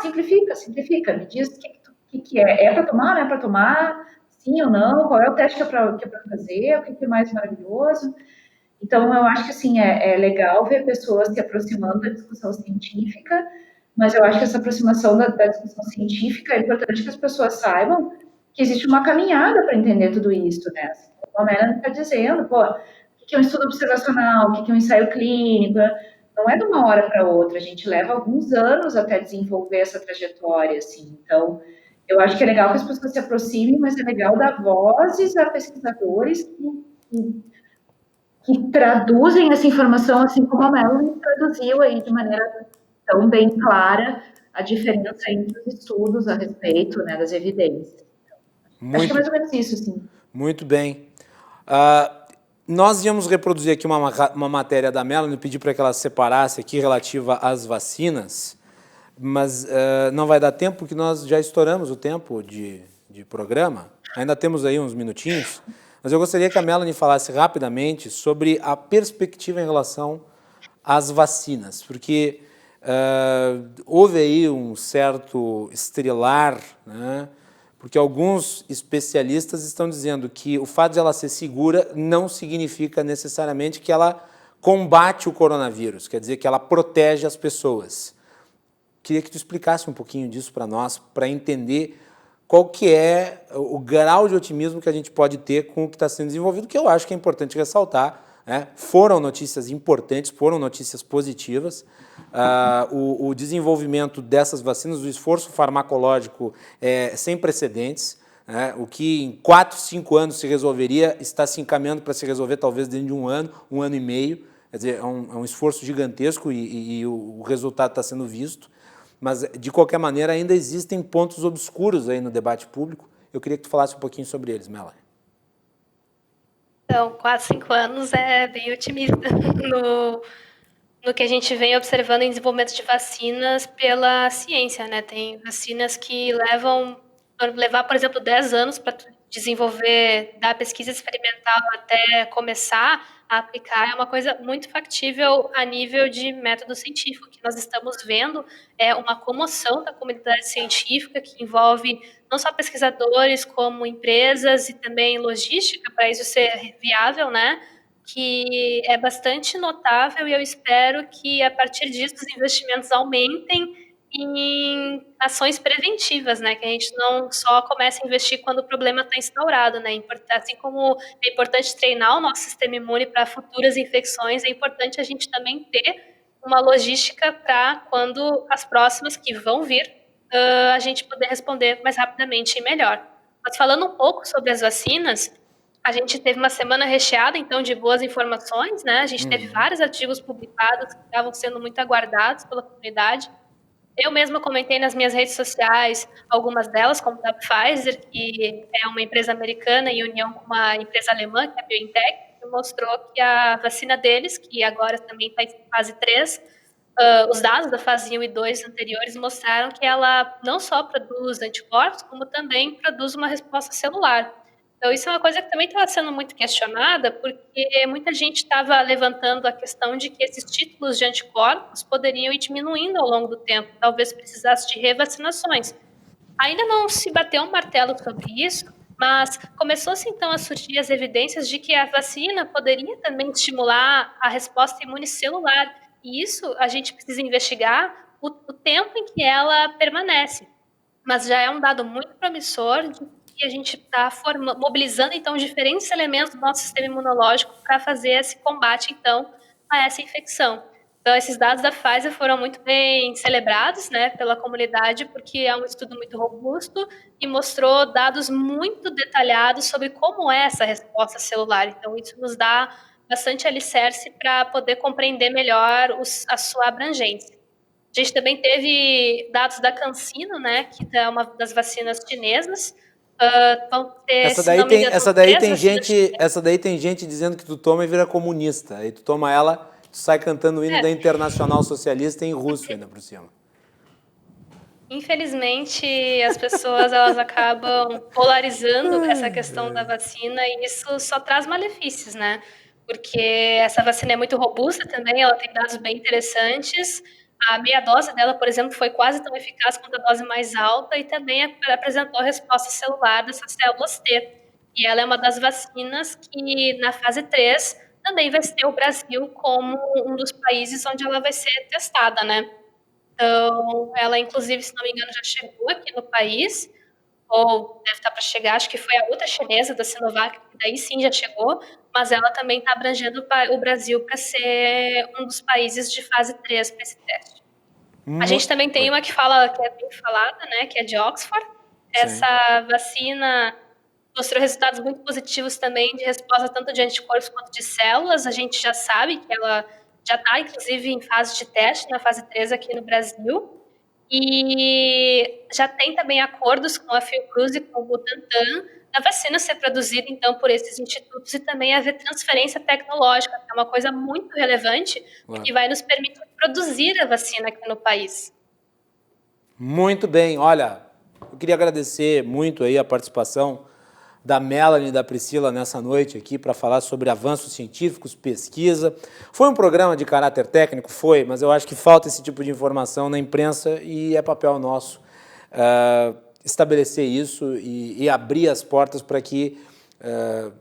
D: simplifica, me diz o que é para tomar, não é para tomar, sim ou não, qual é o teste que é para fazer, o que é mais maravilhoso. Então, eu acho que, assim, é legal ver pessoas se aproximando da discussão científica, mas eu acho que essa aproximação da discussão científica é importante que as pessoas saibam que existe uma caminhada para entender tudo isso, né? Assim, como a Melanie está dizendo, o que é um estudo observacional, o que é um ensaio clínico, não é de uma hora para outra, a gente leva alguns anos até desenvolver essa trajetória, assim, então eu acho que é legal que as pessoas se aproximem, mas é legal dar vozes a pesquisadores que traduzem essa informação, assim como a Melanie traduziu aí de maneira tão bem clara a diferença entre os estudos a respeito, né, das evidências. Acho que é mais ou menos isso, sim.
B: Muito bem. Nós íamos reproduzir aqui uma matéria da Melanie, pedir para que ela separasse aqui relativa às vacinas, mas não vai dar tempo, porque nós já estouramos o tempo de programa, ainda temos aí uns minutinhos, mas eu gostaria que a Melanie falasse rapidamente sobre a perspectiva em relação às vacinas, porque houve aí um certo estrelar, né? Porque alguns especialistas estão dizendo que o fato de ela ser segura não significa necessariamente que ela combate o coronavírus, quer dizer que ela protege as pessoas. Queria que tu explicasse um pouquinho disso para nós, para entender qual que é o grau de otimismo que a gente pode ter com o que está sendo desenvolvido, que eu acho que é importante ressaltar, né? Foram notícias importantes, foram notícias positivas. O desenvolvimento dessas vacinas, o esforço farmacológico é sem precedentes, né? O que em 4, 5 anos se resolveria, está se encaminhando para se resolver talvez dentro de um ano e meio. Quer dizer, é um esforço gigantesco e o resultado está sendo visto. Mas, de qualquer maneira, ainda existem pontos obscuros aí no debate público. Eu queria que tu falasse um pouquinho sobre eles, Melanie.
C: Então, 4, 5 anos é bem otimista no que a gente vem observando em desenvolvimento de vacinas pela ciência, né? Tem vacinas que levar, por exemplo, 10 anos para desenvolver, da pesquisa experimental até começar a aplicar, é uma coisa muito factível a nível de método científico. O que nós estamos vendo é uma comoção da comunidade científica que envolve não só pesquisadores, como empresas e também logística para isso ser viável, né? Que é bastante notável e eu espero que, a partir disso, os investimentos aumentem em ações preventivas, né? Que a gente não só comece a investir quando o problema está instaurado, né? Assim como é importante treinar o nosso sistema imune para futuras infecções, é importante a gente também ter uma logística para quando as próximas que vão vir, a gente poder responder mais rapidamente e melhor. Mas falando um pouco sobre as vacinas, a gente teve uma semana recheada, então, de boas informações, né? A gente teve vários artigos publicados que estavam sendo muito aguardados pela comunidade. Eu mesma comentei nas minhas redes sociais algumas delas, como a Pfizer, que é uma empresa americana em união com uma empresa alemã, que é a BioNTech, que mostrou que a vacina deles, que agora também está em fase 3, os dados da fase 1 e 2 anteriores mostraram que ela não só produz anticorpos, como também produz uma resposta celular. Então, isso é uma coisa que também estava sendo muito questionada, porque muita gente estava levantando a questão de que esses títulos de anticorpos poderiam ir diminuindo ao longo do tempo, talvez precisasse de revacinações. Ainda não se bateu um martelo sobre isso, mas começou-se então a surgir as evidências de que a vacina poderia também estimular a resposta imunicelular, e isso a gente precisa investigar o tempo em que ela permanece. Mas já é um dado muito promissor de que a gente está mobilizando, então, diferentes elementos do nosso sistema imunológico para fazer esse combate, então, a essa infecção. Então, esses dados da Pfizer foram muito bem celebrados, né, pela comunidade, porque é um estudo muito robusto e mostrou dados muito detalhados sobre como é essa resposta celular. Então, isso nos dá bastante alicerce para poder compreender melhor a sua abrangência. A gente também teve dados da CanSino, né, que é uma das vacinas chinesas, vão ter, se não me engano,
B: essa daí
C: 3
B: tem
C: vacinas.
B: gente, essa daí tem gente dizendo que tu toma e vira comunista. Aí tu toma ela, tu sai cantando o hino da Internacional Socialista em russo ainda por cima.
C: Infelizmente, as pessoas elas acabam polarizando essa questão da vacina e isso só traz malefícios, né? Porque essa vacina é muito robusta também, ela tem dados bem interessantes. A meia dose dela, por exemplo, foi quase tão eficaz quanto a dose mais alta e também apresentou resposta celular dessas células T. E ela é uma das vacinas que, na fase 3, também vai ter o Brasil como um dos países onde ela vai ser testada, né? Então, ela, inclusive, se não me engano, já chegou aqui no país, ou deve estar para chegar, acho que foi a outra chinesa da Sinovac, que daí sim já chegou, mas ela também está abrangendo o Brasil para ser um dos países de fase 3 para esse teste. A gente também tem uma que é bem falada, né, que é de Oxford. Essa vacina mostrou resultados muito positivos também de resposta tanto de anticorpos quanto de células. A gente já sabe que ela já está, inclusive, em fase de teste, na fase 3 aqui no Brasil. E já tem também acordos com a Fiocruz e com o Butantan da vacina ser produzida, então, por esses institutos e também haver transferência tecnológica, que é uma coisa muito relevante, que vai nos permitir produzir a vacina aqui no país.
B: Muito bem, olha, eu queria agradecer muito aí a participação da Melanie e da Priscila nessa noite aqui para falar sobre avanços científicos, pesquisa. Foi um programa de caráter técnico? Foi, mas eu acho que falta esse tipo de informação na imprensa e é papel nosso estabelecer isso e abrir as portas para que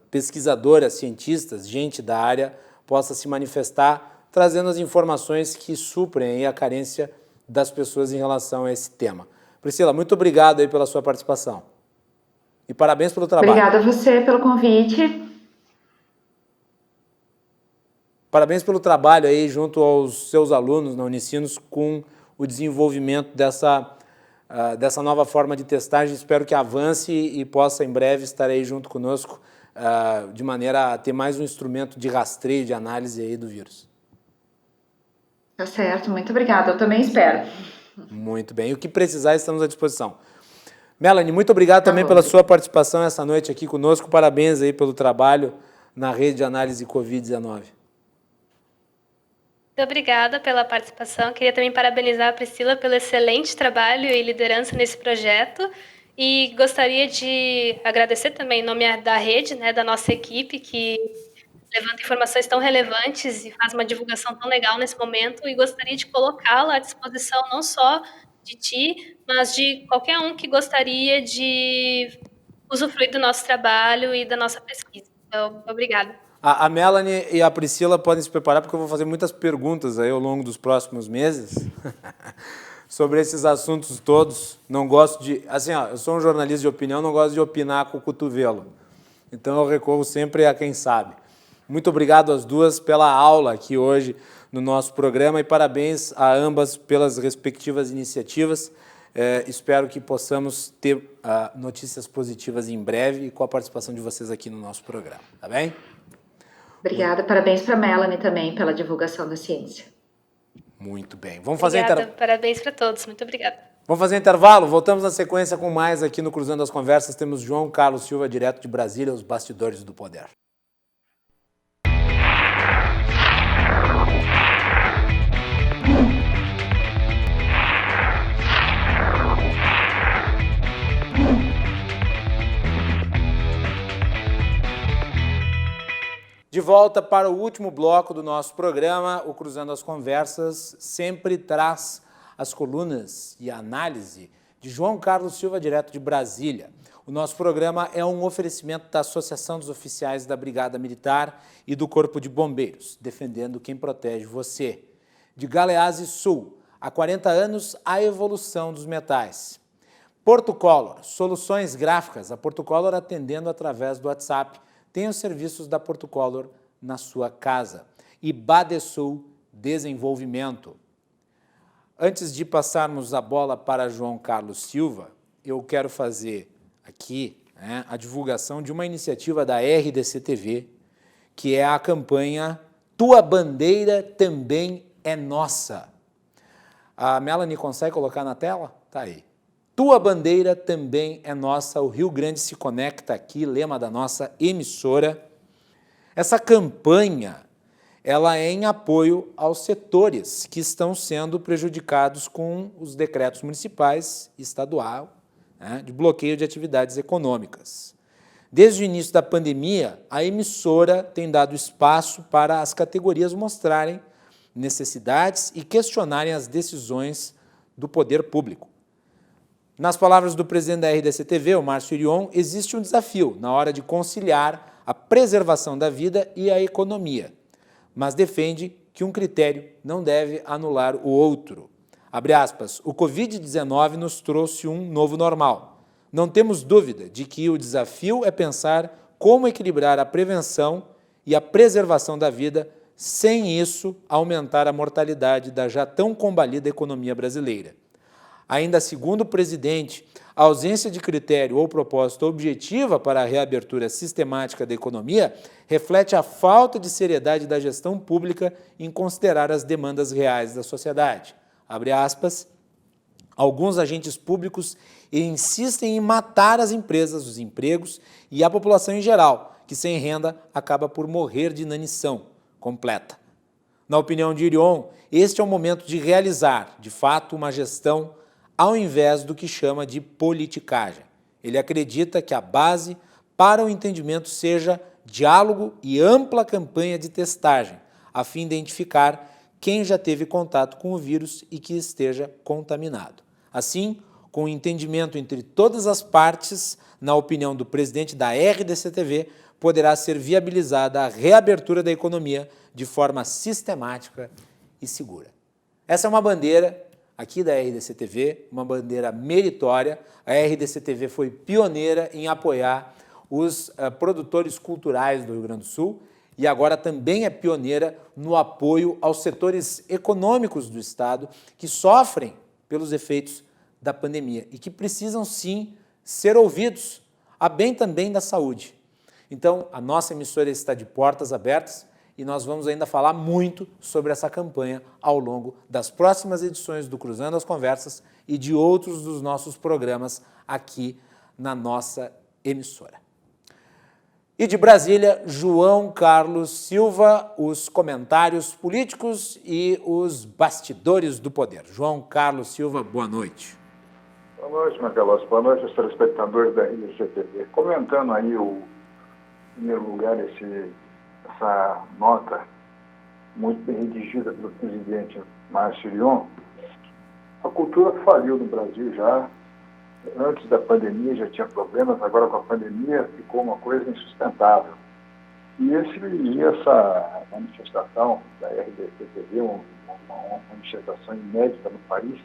B: pesquisadoras, cientistas, gente da área possa se manifestar, trazendo as informações que suprem aí a carência das pessoas em relação a esse tema. Priscila, muito obrigado aí pela sua participação. E parabéns pelo trabalho.
D: Obrigada a você pelo convite.
B: Parabéns pelo trabalho aí junto aos seus alunos na Unicinos com o desenvolvimento dessa nova forma de testagem. Espero que avance e possa em breve estar aí junto conosco de maneira a ter mais um instrumento de rastreio, de análise aí do vírus.
D: Tá certo, muito obrigada. Eu também espero.
B: Muito bem. E o que precisar, estamos à disposição. Melanie, muito obrigado também pela sua participação essa noite aqui conosco. Parabéns aí pelo trabalho na rede de análise Covid-19.
C: Muito obrigada pela participação. Queria também parabenizar a Priscila pelo excelente trabalho e liderança nesse projeto. E gostaria de agradecer também em nome da rede, né, da nossa equipe, que levanta informações tão relevantes e faz uma divulgação tão legal nesse momento. E gostaria de colocá-la à disposição não só de ti, mas de qualquer um que gostaria de usufruir do nosso trabalho e da nossa pesquisa. Então, obrigada.
B: A Melanie e a Priscila podem se preparar, porque eu vou fazer muitas perguntas aí ao longo dos próximos meses sobre esses assuntos todos. Não gosto de... Assim, ó, eu sou um jornalista de opinião, não gosto de opinar com o cotovelo. Então, eu recorro sempre a quem sabe. Muito obrigado às duas pela aula aqui hoje no nosso programa e parabéns a ambas pelas respectivas iniciativas. Espero que possamos ter notícias positivas em breve e com a participação de vocês aqui no nosso programa, tá bem?
D: Obrigada, parabéns para a Melanie também pela divulgação da ciência.
B: Muito bem. Vamos fazer
C: parabéns para todos, muito obrigada.
B: Vamos fazer intervalo, voltamos na sequência com mais aqui no Cruzando as Conversas. Temos João Carlos Silva, direto de Brasília, os bastidores do poder. De volta para o último bloco do nosso programa, o Cruzando as Conversas sempre traz as colunas e a análise de João Carlos Silva, direto de Brasília. O nosso programa é um oferecimento da Associação dos Oficiais da Brigada Militar e do Corpo de Bombeiros, defendendo quem protege você. De Galeazzi Sul, há 40 anos, a evolução dos metais. Porto Color, soluções gráficas, a Porto Color atendendo através do WhatsApp. Tem os serviços da Porto Color na sua casa. E Badesul Desenvolvimento. Antes de passarmos a bola para João Carlos Silva, eu quero fazer aqui a divulgação de uma iniciativa da RDC-TV, que é a campanha Tua Bandeira Também é Nossa. A Melanie consegue colocar na tela? Tá aí. tua bandeira também é nossa, o Rio Grande se conecta aqui, lema da nossa emissora. Essa campanha, ela é em apoio aos setores que estão sendo prejudicados com os decretos municipais e estadual, né, de bloqueio de atividades econômicas. Desde o início da pandemia, a emissora tem dado espaço para as categorias mostrarem necessidades e questionarem as decisões do poder público. Nas palavras do presidente da RDC-TV, o Márcio Irion, existe um desafio na hora de conciliar a preservação da vida e a economia, mas defende que um critério não deve anular o outro. Abre aspas, o Covid-19 nos trouxe um novo normal. Não temos dúvida de que o desafio é pensar como equilibrar a prevenção e a preservação da vida, sem isso aumentar a mortalidade da já tão combalida economia brasileira. Ainda segundo o presidente, a ausência de critério ou proposta objetiva para a reabertura sistemática da economia reflete a falta de seriedade da gestão pública em considerar as demandas reais da sociedade. Abre aspas, alguns agentes públicos insistem em matar as empresas, os empregos e a população em geral, que sem renda acaba por morrer de inanição completa. Na opinião de Irion, este é o momento de realizar, de fato, uma gestão ao invés do que chama de politicagem. Ele acredita que a base para o entendimento seja diálogo e ampla campanha de testagem, a fim de identificar quem já teve contato com o vírus e que esteja contaminado. Assim, com o entendimento entre todas as partes, na opinião do presidente da RDC-TV, poderá ser viabilizada a reabertura da economia de forma sistemática e segura. Essa é uma bandeira aqui da RDC-TV, uma bandeira meritória. A RDC-TV foi pioneira em apoiar os produtores culturais do Rio Grande do Sul e agora também é pioneira no apoio aos setores econômicos do Estado que sofrem pelos efeitos da pandemia e que precisam, sim, ser ouvidos, a bem também da saúde. Então, a nossa emissora está de portas abertas e nós vamos ainda falar muito sobre essa campanha ao longo das próximas edições do Cruzando as Conversas e de outros dos nossos programas aqui na nossa emissora. E de Brasília, João Carlos Silva, os comentários políticos e os bastidores do poder. João Carlos Silva, boa noite.
F: Boa noite, Macalós. Boa noite aos telespectadores da RDC-TV. Comentando aí, em primeiro lugar, essa nota muito bem redigida pelo presidente Márcio Irion, a cultura faliu no Brasil já. Antes da pandemia já tinha problemas, agora com a pandemia ficou uma coisa insustentável. E essa manifestação da RDC-TV, uma manifestação inédita no país,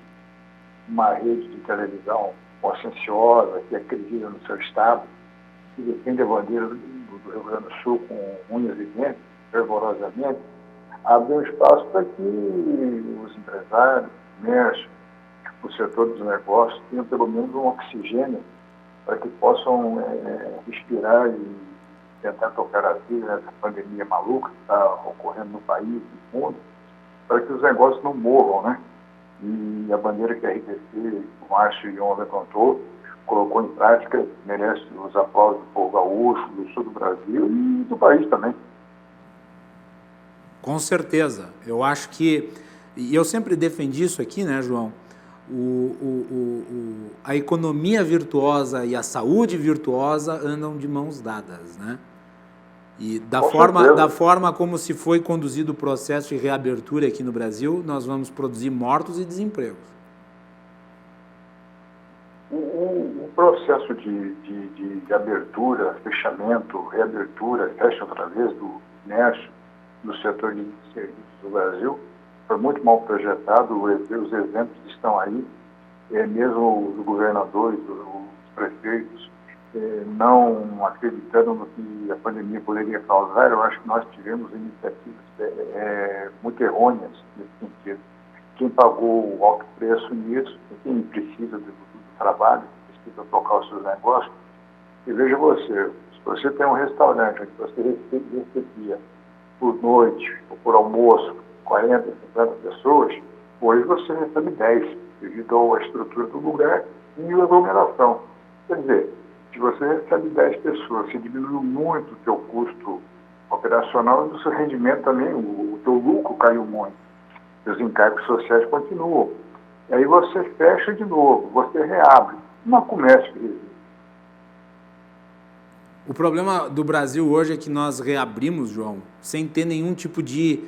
F: uma rede de televisão conscienciosa, que acredita no seu Estado, que defende a bandeira do Rio Grande do Sul com unhas e dentes, fervorosamente, abre um espaço para que os empresários, o comércio, o setor dos negócios tenham pelo menos um oxigênio para que possam respirar e tentar tocar a vida nessa pandemia maluca que está ocorrendo no país e no mundo, para que os negócios não morram, né? E a bandeira que a RDC, o Márcio Irion levantou, colocou em prática, merece os aplausos do povo gaúcho, do sul do Brasil e do país também.
B: Com certeza. Eu acho que, e eu sempre defendi isso aqui, né, João? A economia virtuosa e a saúde virtuosa andam de mãos dadas, né? E da forma como se foi conduzido o processo de reabertura aqui no Brasil, nós vamos produzir mortos e desempregos.
F: O processo de abertura, fechamento, reabertura, fecha outra vez do comércio, do setor de serviços do Brasil, foi muito mal projetado. Os exemplos estão aí, mesmo os governadores, os prefeitos, não acreditando no que a pandemia poderia causar. Eu acho que nós tivemos iniciativas muito errôneas nesse sentido. Quem pagou o alto preço nisso, quem precisa do trabalho, precisa tocar os seus negócios, e veja você, se você tem um restaurante onde você recebia por noite ou por almoço 40, 50 pessoas, hoje você recebe 10, devido à estrutura do lugar e aglomeração. Quer dizer, se você recebe 10 pessoas, se diminui muito o teu custo operacional, o seu rendimento também, o teu lucro caiu muito. Os encargos sociais continuam. E aí você fecha de novo, você reabre. Não começa.
B: O problema do Brasil hoje é que nós reabrimos, João, sem ter nenhum tipo de,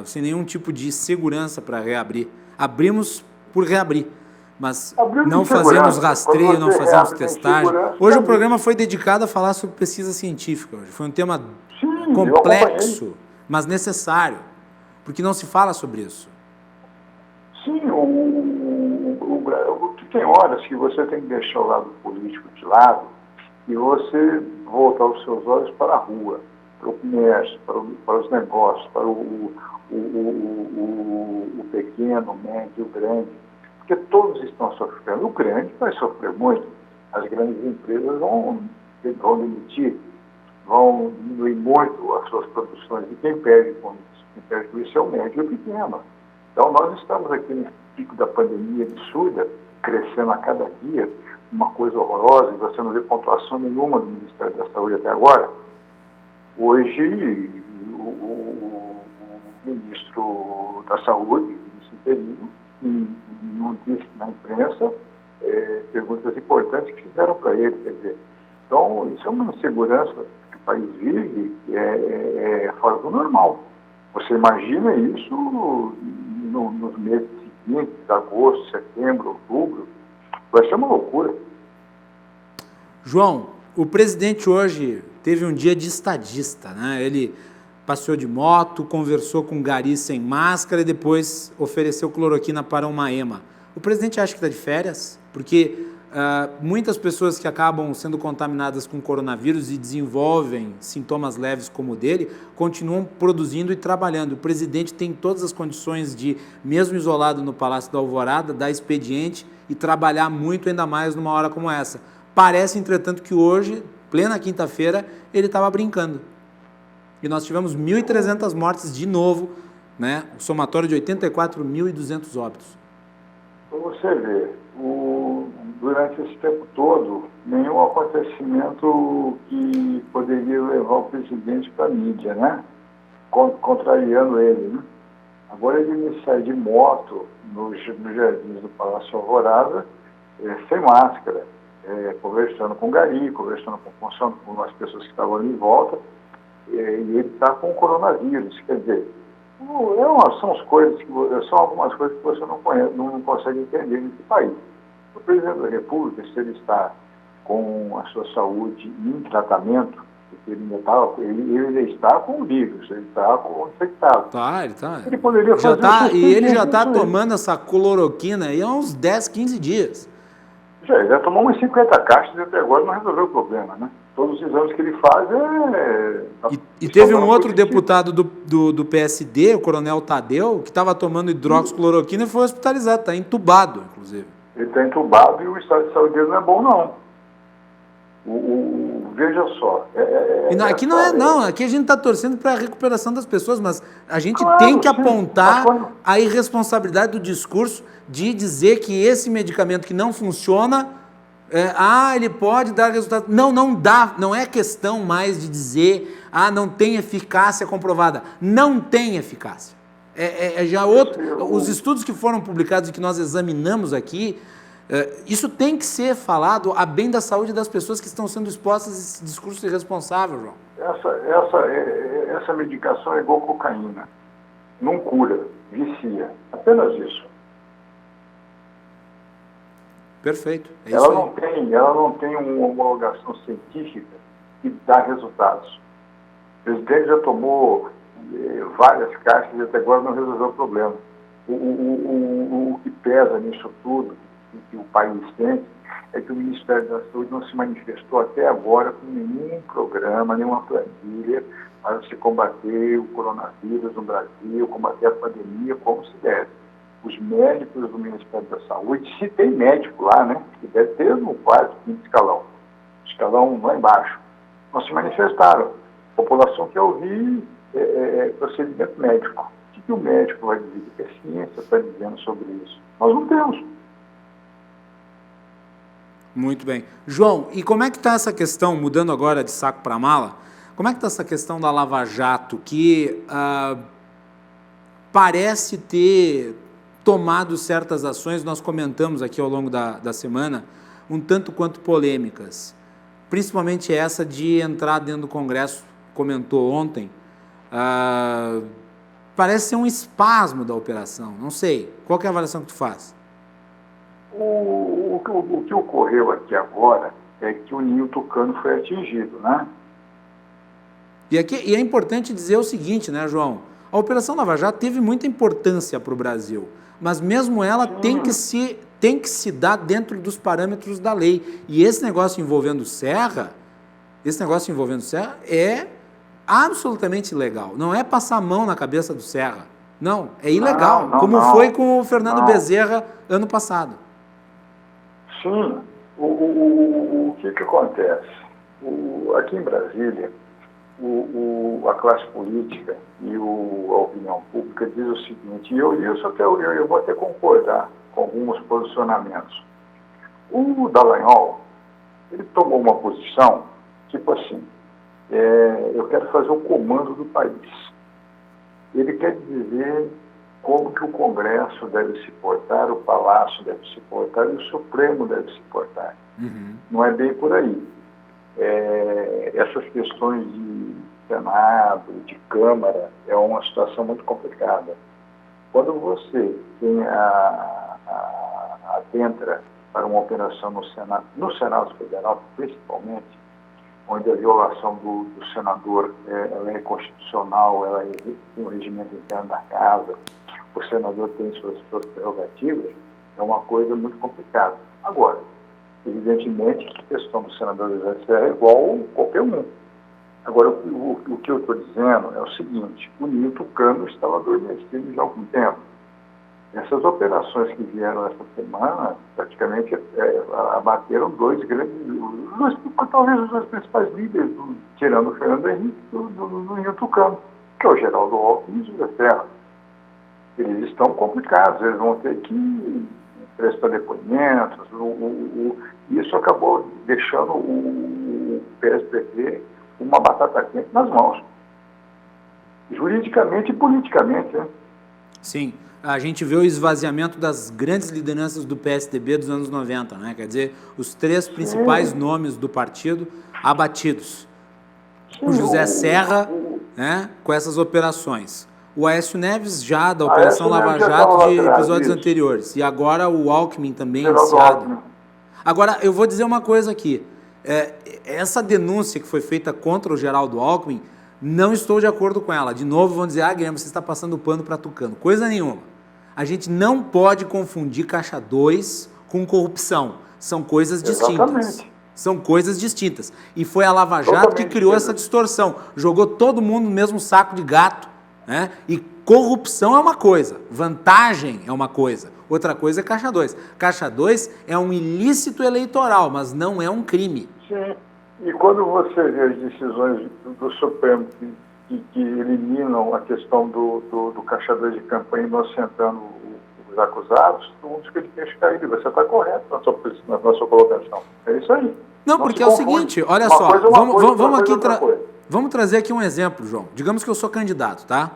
B: sem nenhum tipo de segurança para reabrir. Abrimos por reabrir, mas não fazemos rastreio, não fazemos testagem. Hoje o programa foi dedicado a falar sobre pesquisa científica. Hoje. Foi um tema complexo, mas necessário, porque não se fala sobre isso.
F: Sim, tem horas que você tem que deixar o lado político de lado e você voltar os seus olhos para a rua, para o comércio, para os negócios, para o pequeno, o médio, o grande, porque todos estão sofrendo. O grande vai sofrer muito, as grandes empresas vão demitir, vão diminuir muito as suas produções, e quem perde com isso? Quem perde com isso é o médio e o pequeno. Então, nós estamos aqui nesse pico da pandemia absurda, crescendo a cada dia, uma coisa horrorosa, e você não vê pontuação nenhuma do Ministério da Saúde até agora. Hoje, o ministro da Saúde, o ministro interino, não disse na imprensa perguntas importantes que fizeram para ele. Quer dizer, então, isso é uma insegurança que o país vive, fora do normal. Você imagina isso nos meses seguintes, agosto, setembro, outubro, vai ser uma loucura.
B: João, o presidente hoje teve um dia de estadista, né? Ele passeou de moto, conversou com gari sem máscara e depois ofereceu cloroquina para uma ema. O presidente acha que está de férias? Porque muitas pessoas que acabam sendo contaminadas com coronavírus e desenvolvem sintomas leves como o dele, continuam produzindo e trabalhando. O presidente tem todas as condições de, mesmo isolado no Palácio da Alvorada, dar expediente e trabalhar muito, ainda mais numa hora como essa. Parece, entretanto, que hoje, plena quinta-feira, ele estava brincando. E nós tivemos 1.300 mortes de novo, né? O somatório de 84.200 óbitos.
F: Para você ver, durante esse tempo todo, nenhum acontecimento que poderia levar o presidente para a mídia, né? Contrariando ele, né? Agora ele sai de moto nos jardins do Palácio Alvorada, sem máscara, conversando com o gari, conversando com as pessoas que estavam ali em volta, e ele está com o coronavírus. Quer dizer, são algumas coisas que você não consegue entender nesse país. O presidente da República, se ele está com a sua saúde em tratamento, porque ele está com o vírus, ele está infectado.
B: Ele está.
F: Ele poderia fazer
B: ele já está tomando essa cloroquina aí há uns 10, 15 dias.
F: Ele já tomou umas 50 caixas e até agora não resolveu o problema, né? Todos os exames que ele faz
B: E teve um outro deputado do PSD, o coronel Tadeu, que estava tomando hidroxicloroquina e foi hospitalizado, está entubado, inclusive.
F: Ele está entubado e o estado de saúde dele não é bom, não. Veja só.
B: Aqui a gente está torcendo para a recuperação das pessoas, mas a gente tem que apontar a irresponsabilidade do discurso de dizer que esse medicamento que não funciona, ele pode dar resultado. Não dá, não é questão mais de dizer, não tem eficácia comprovada. Não tem eficácia. Os estudos que foram publicados e que nós examinamos aqui, isso tem que ser falado a bem da saúde das pessoas que estão sendo expostas a esse discurso irresponsável, João.
F: Essa medicação é igual cocaína. Não cura, vicia. Apenas isso.
B: Perfeito.
F: Ela não tem uma homologação científica que dá resultados. O presidente já tomou várias caixas e até agora não resolveu o problema. O que pesa nisso tudo, que o país tem, é que o Ministério da Saúde não se manifestou até agora com nenhum programa, nenhuma planilha para se combater o coronavírus no Brasil, combater a pandemia como se deve. Os médicos do Ministério da Saúde, se tem médico lá, né, que deve ter no quarto, quinto escalão lá embaixo, não se manifestaram. A população quer ouvir procedimento médico. O que o médico vai dizer? Que a ciência está dizendo sobre isso? Nós não temos.
B: Muito bem. João, e como é que está essa questão, mudando agora de saco para mala, como é que está essa questão da Lava Jato, que parece ter tomado certas ações, nós comentamos aqui ao longo da semana, um tanto quanto polêmicas, principalmente essa de entrar dentro do Congresso, comentou ontem, parece ser um espasmo da operação, não sei, qual que é a avaliação que tu faz?
F: O que ocorreu aqui agora é que o ninho tucano foi atingido, né?
B: E é importante dizer o seguinte, né, João? A Operação Lava Jato teve muita importância para o Brasil, mas mesmo ela tem que se dar dentro dos parâmetros da lei. E esse negócio envolvendo Serra é absolutamente ilegal. Não é passar a mão na cabeça do Serra. Não, é ilegal, como foi com o Fernando Bezerra ano passado.
F: Sim, o que acontece? Aqui em Brasília, a classe política e a opinião pública diz o seguinte, e eu vou até concordar com alguns posicionamentos. O Dallagnol, ele tomou uma posição, tipo assim, eu quero fazer o comando do país. Ele quer dizer como que o Congresso deve se portar, o Palácio deve se portar e o Supremo deve se portar. Uhum. Não é bem por aí. Essas questões de Senado, de Câmara, é uma situação muito complicada. Quando você adentra para uma operação no Senado Federal, principalmente, onde a violação do senador ela é constitucional, ela tem um regimento interno da casa, o senador tem suas prerrogativas, é uma coisa muito complicada. Agora, evidentemente que a questão do senador é igual a qualquer um. Agora, o que eu estou dizendo é o seguinte, o ninho tucano estava adormecido já há algum tempo. Essas operações que vieram essa semana, praticamente abateram talvez os dois principais líderes, tirando o Fernando Henrique, do ninho tucano, que é o Geraldo Alckmin e o José Serra. Eles estão complicados, eles vão ter que prestar depoimentos, isso acabou deixando o PSDB uma batata quente nas mãos, juridicamente e politicamente, né?
B: Sim, a gente vê o esvaziamento das grandes lideranças do PSDB dos anos 90, né? Quer dizer, os três principais nomes do partido abatidos. O José Serra, né, com essas operações. O Aécio Neves já da Operação Lava Jato de episódios anteriores. E agora o Alckmin também iniciado. Agora, eu vou dizer uma coisa aqui. Essa denúncia que foi feita contra o Geraldo Alckmin, não estou de acordo com ela. De novo, vão dizer, Guilherme, você está passando pano para tucano. Coisa nenhuma. A gente não pode confundir Caixa 2 com corrupção. São coisas distintas. Exatamente. São coisas distintas. E foi a Lava Jato que criou essa distorção. Jogou todo mundo no mesmo saco de gato. Né? E corrupção é uma coisa, vantagem é uma coisa, outra coisa é Caixa 2. Caixa 2 é um ilícito eleitoral, mas não é um crime.
F: Sim, e quando você vê as decisões do Supremo que eliminam a questão do Caixa 2 de campanha inocentando os acusados, todo mundo fica de queixo caído. Você está correto na sua colocação. É isso aí.
B: Não, porque é o seguinte, olha só, vamos trazer aqui um exemplo, João. Digamos que eu sou candidato, tá?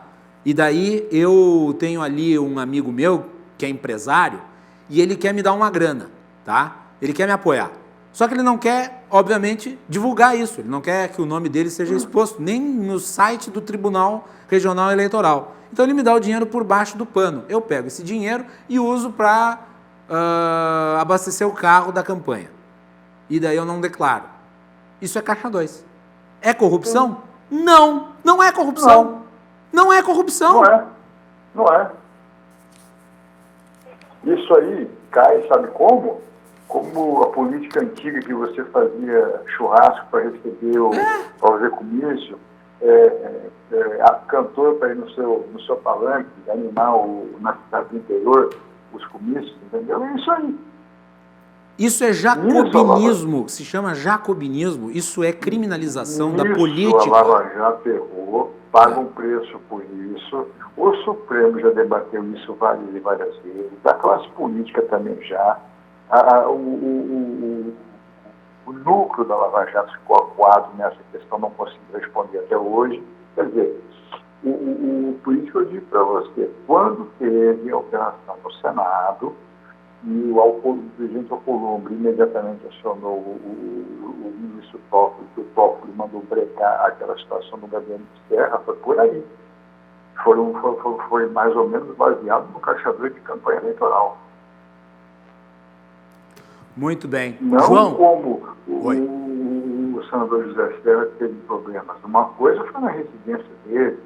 B: E daí eu tenho ali um amigo meu, que é empresário, e ele quer me dar uma grana, tá? Ele quer me apoiar. Só que ele não quer, obviamente, divulgar isso. Ele não quer que o nome dele seja exposto, nem no site do Tribunal Regional Eleitoral. Então ele me dá o dinheiro por baixo do pano. Eu pego esse dinheiro e uso para abastecer o carro da campanha. E daí eu não declaro. Isso é Caixa 2. É corrupção? Não, não é corrupção. Não é corrupção.
F: Não é. Isso aí cai, sabe como? Como a política antiga que você fazia churrasco para receber para fazer comício, a cantora para ir no seu palanque, animar na cidade do interior os comícios, entendeu? É isso aí.
B: Isso é jacobinismo, se chama jacobinismo, isso é criminalização da política.
F: A Lava Jato errou, paga um preço por isso, o Supremo já debateu isso várias vezes, a classe política também já, o núcleo da Lava Jato ficou acuado nessa questão, não conseguiu responder até hoje. Quer dizer, por isso que eu digo para você, quando teve a operação no Senado, e o presidente Alcolumbre imediatamente acionou o ministro Toffoli, que o Toffoli mandou brecar aquela situação do gabinete de Serra, foi por aí. Foi mais ou menos baseado no caixa-dois de campanha eleitoral.
B: Muito bem.
F: Não
B: João,
F: como o senador José Serra teve problemas. Uma coisa foi na residência dele,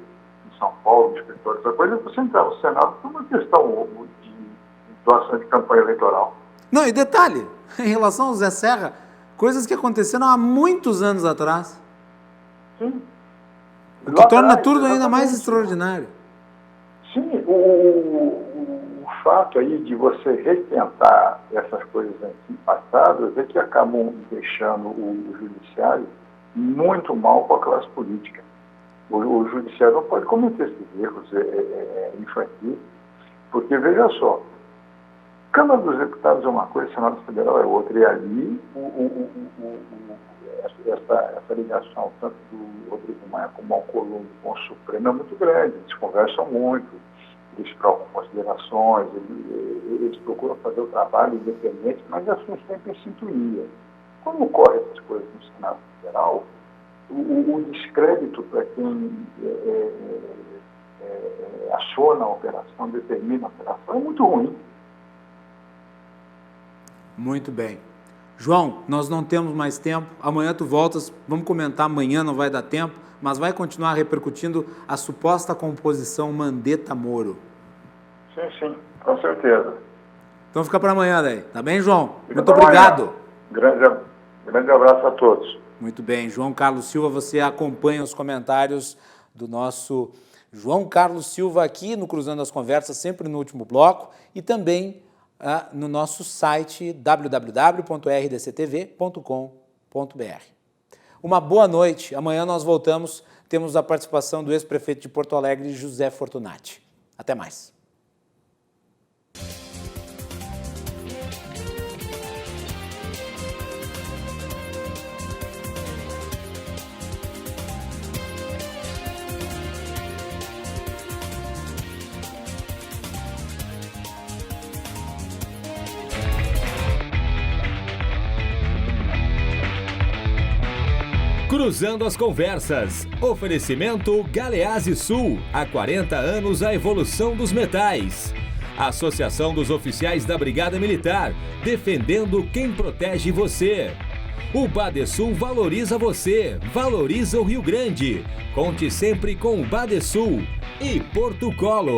F: em São Paulo, no escritório. Outra coisa é você entrar no Senado por uma questão de doação de campanha eleitoral.
B: não, e detalhe, em relação ao Zé Serra, coisas que aconteceram há muitos anos atrás.
F: Sim.
B: O que torna
F: atrás,
B: tudo ainda mais
F: exatamente.
B: extraordinário.
F: Sim, o fato aí de você retentar essas coisas passadas é que acabam deixando o judiciário muito mal com a classe política. O judiciário não pode cometer esses erros infantis, porque, veja só, Câmara dos Deputados é uma coisa, Senado Federal é outra, e ali essa ligação, tanto do Rodrigo Maia como ao Alcolumbre com o Supremo, é muito grande. Eles conversam muito, eles trocam considerações, eles procuram fazer o trabalho independente, mas assim sempre em sintonia. Quando ocorrem essas coisas no Senado Federal, o descrédito para quem aciona a operação, determina a operação, é muito ruim.
B: Muito bem. João, nós não temos mais tempo. Amanhã tu voltas, vamos comentar amanhã, não vai dar tempo, mas vai continuar repercutindo a suposta composição Mandetta-Moro.
F: Sim, com certeza.
B: Então fica para amanhã daí, tá bem, João?
F: Fica
B: Muito
F: pra
B: obrigado.
F: amanhã. Grande abraço a todos.
B: Muito bem, João Carlos Silva, você acompanha os comentários do nosso João Carlos Silva aqui no Cruzando as Conversas, sempre no último bloco, e também no nosso site www.rdctv.com.br. Uma boa noite. Amanhã nós voltamos. Temos a participação do ex-prefeito de Porto Alegre, José Fortunati. Até mais.
A: Cruzando as Conversas. Oferecimento Galeazzi Sul. Há 40 anos a evolução dos metais. Associação dos Oficiais da Brigada Militar. Defendendo quem protege você. O Badesul valoriza você. Valoriza o Rio Grande. Conte sempre com o Badesul. E Porto Colo.